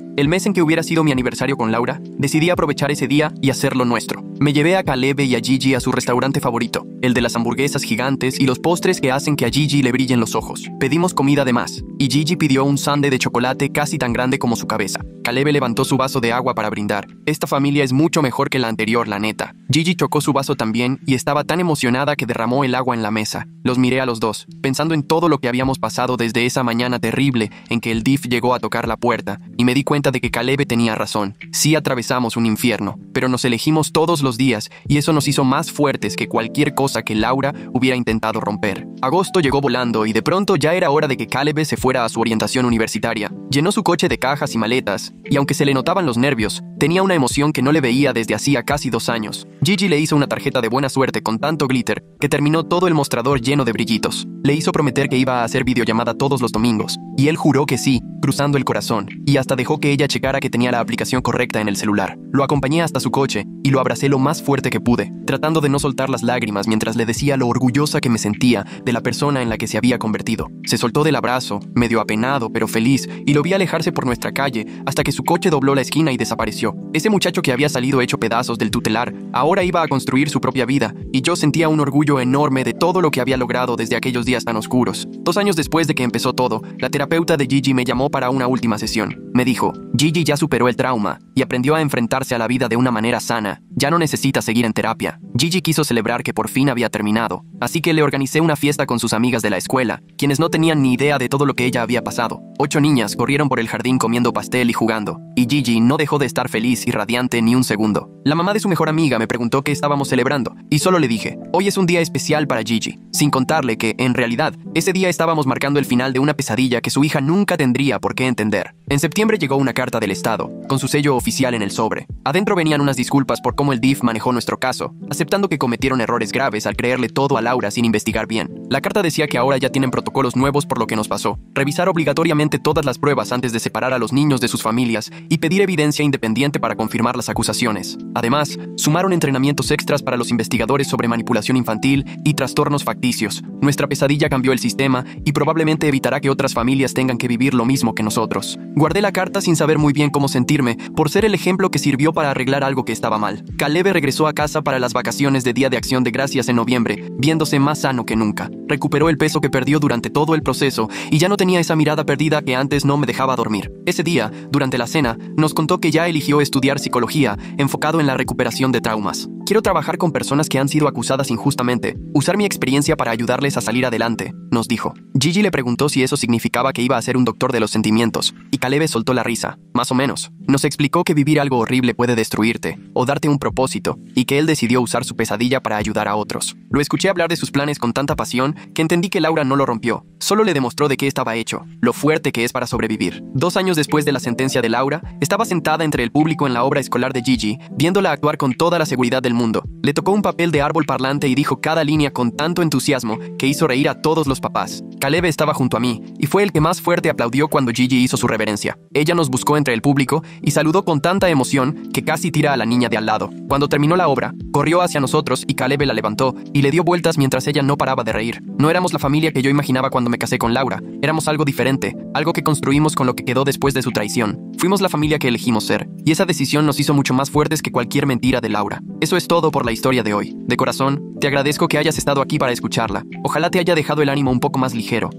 el mes en que hubiera sido mi aniversario con Laura, decidí aprovechar ese día y hacerlo nuestro. Me llevé a Caleb y a Gigi a su restaurante favorito, el de las hamburguesas gigantes y los postres que hacen que a Gigi le brillen los ojos. Pedimos comida de más, y Gigi pidió un sundae de chocolate casi tan grande como su cabeza. Caleb levantó su vaso de agua para brindar. Esta familia es mucho mejor que la anterior, la neta. Gigi chocó su vaso también y estaba tan emocionada que derramó el agua en la mesa. Los miré a los dos, pensando en todo lo que habíamos pasado desde esa mañana terrible en que el DIF llegó a tocar la puerta, y me di cuenta de que Caleb tenía razón. Sí atravesamos un infierno, pero nos elegimos todos los días, y eso nos hizo más fuertes que cualquier cosa que Laura hubiera intentado romper. Agosto llegó volando y de pronto ya era hora de que Caleb se fuera a su orientación universitaria. Llenó su coche de cajas y maletas, y aunque se le notaban los nervios, tenía una emoción que no le veía desde hacía casi 2 años. Gigi le hizo una tarjeta de buena suerte con tanto glitter que terminó todo el mostrador lleno de brillitos. Le hizo prometer que iba a hacer videollamada todos los domingos, y él juró que sí, cruzando el corazón, y hasta dejó que ella checara que tenía la aplicación correcta en el celular. Lo acompañé hasta su coche y lo abracé lo más fuerte que pude, tratando de no soltar las lágrimas mientras le decía lo orgullosa que me sentía de la persona en la que se había convertido. Se soltó del abrazo, medio apenado pero feliz, y lo vi alejarse por nuestra calle hasta que su coche dobló la esquina y desapareció. Ese muchacho que había salido hecho pedazos del tutelar ahora iba a construir su propia vida, y yo sentía un orgullo enorme de todo lo que había logrado desde aquellos días tan oscuros. 2 años después de que empezó todo, la terapeuta de Gigi me llamó para una última sesión. Me dijo: Gigi ya superó el trauma y aprendió a enfrentarse a la vida de una manera sana. Ya no necesita seguir en terapia. Gigi quiso celebrar que por fin había terminado, así que le organicé una fiesta con sus amigas de la escuela, quienes no tenían ni idea de todo lo que ella había pasado. 8 niñas corrieron por el jardín comiendo pastel y jugando, y Gigi no dejó de estar feliz y radiante ni un segundo. La mamá de su mejor amiga me preguntó qué estábamos celebrando, y solo le dije: hoy es un día especial para Gigi, sin contarle que, en realidad, ese día estábamos marcando el final de una pesadilla que su hija nunca tendría por qué entender. En septiembre llegó una carta del Estado, con su sello oficial en el sobre. Adentro venían unas disculpas por cómo el DIF manejó nuestro caso, aceptando que cometieron errores graves al creerle todo a Laura sin investigar bien. La carta decía que ahora ya tienen protocolos nuevos por lo que nos pasó, revisar obligatoriamente todas las pruebas antes de separar a los niños de sus familias y pedir evidencia independiente para confirmar las acusaciones. Además, sumaron entrenamientos extras para los investigadores sobre manipulación infantil y trastornos facticios. Nuestra pesadilla cambió el sistema y probablemente evitará que otras familias tengan que vivir lo mismo que nosotros. Guardé la carta sin saber muy bien cómo sentirme, por ser el ejemplo que sirvió para arreglar algo que estaba mal. Caleb regresó a casa para las vacaciones de Día de Acción de Gracias en noviembre, viéndose más sano que nunca. Recuperó el peso que perdió durante todo el proceso y ya no tenía esa mirada perdida que antes no me dejaba dormir. Ese día, durante la cena, nos contó que ya eligió estudiar psicología, enfocado en la recuperación de traumas. Quiero trabajar con personas que han sido acusadas injustamente, usar mi experiencia para ayudarles a salir adelante, nos dijo. Gigi le preguntó si eso significaba que iba a ser un doctor de los sentimientos, y Caleb soltó la risa. Más o menos. Nos explicó que vivir algo horrible puede destruirte o darte un propósito, y que él decidió usar su pesadilla para ayudar a otros. Lo escuché hablar de sus planes con tanta pasión que entendí que Laura no lo rompió, solo le demostró de qué estaba hecho, lo fuerte que es para sobrevivir. 2 años después de la sentencia de Laura, estaba sentada entre el público en la obra escolar de Gigi, viéndola actuar con toda la seguridad del mundo. Le tocó un papel de árbol parlante y dijo cada línea con tanto entusiasmo que hizo reír a todos los papás. Caleb estaba junto a mí y fue el que más fuerte aplaudió cuando Gigi hizo su reverencia. Ella nos buscó entre el público y saludó con tanta emoción que casi tira a la niña de al lado. Cuando terminó la obra, corrió hacia nosotros y Caleb la levantó y le dio vueltas mientras ella no paraba de reír. No éramos la familia que yo imaginaba cuando me casé con Laura. Éramos algo diferente, algo que construimos con lo que quedó después de su traición. Fuimos la familia que elegimos ser, y esa decisión nos hizo mucho más fuertes que cualquier mentira de Laura. Eso es todo por la historia de hoy. De corazón, te agradezco que hayas estado aquí para escucharla. Ojalá te haya dejado el ánimo un poco más ligero.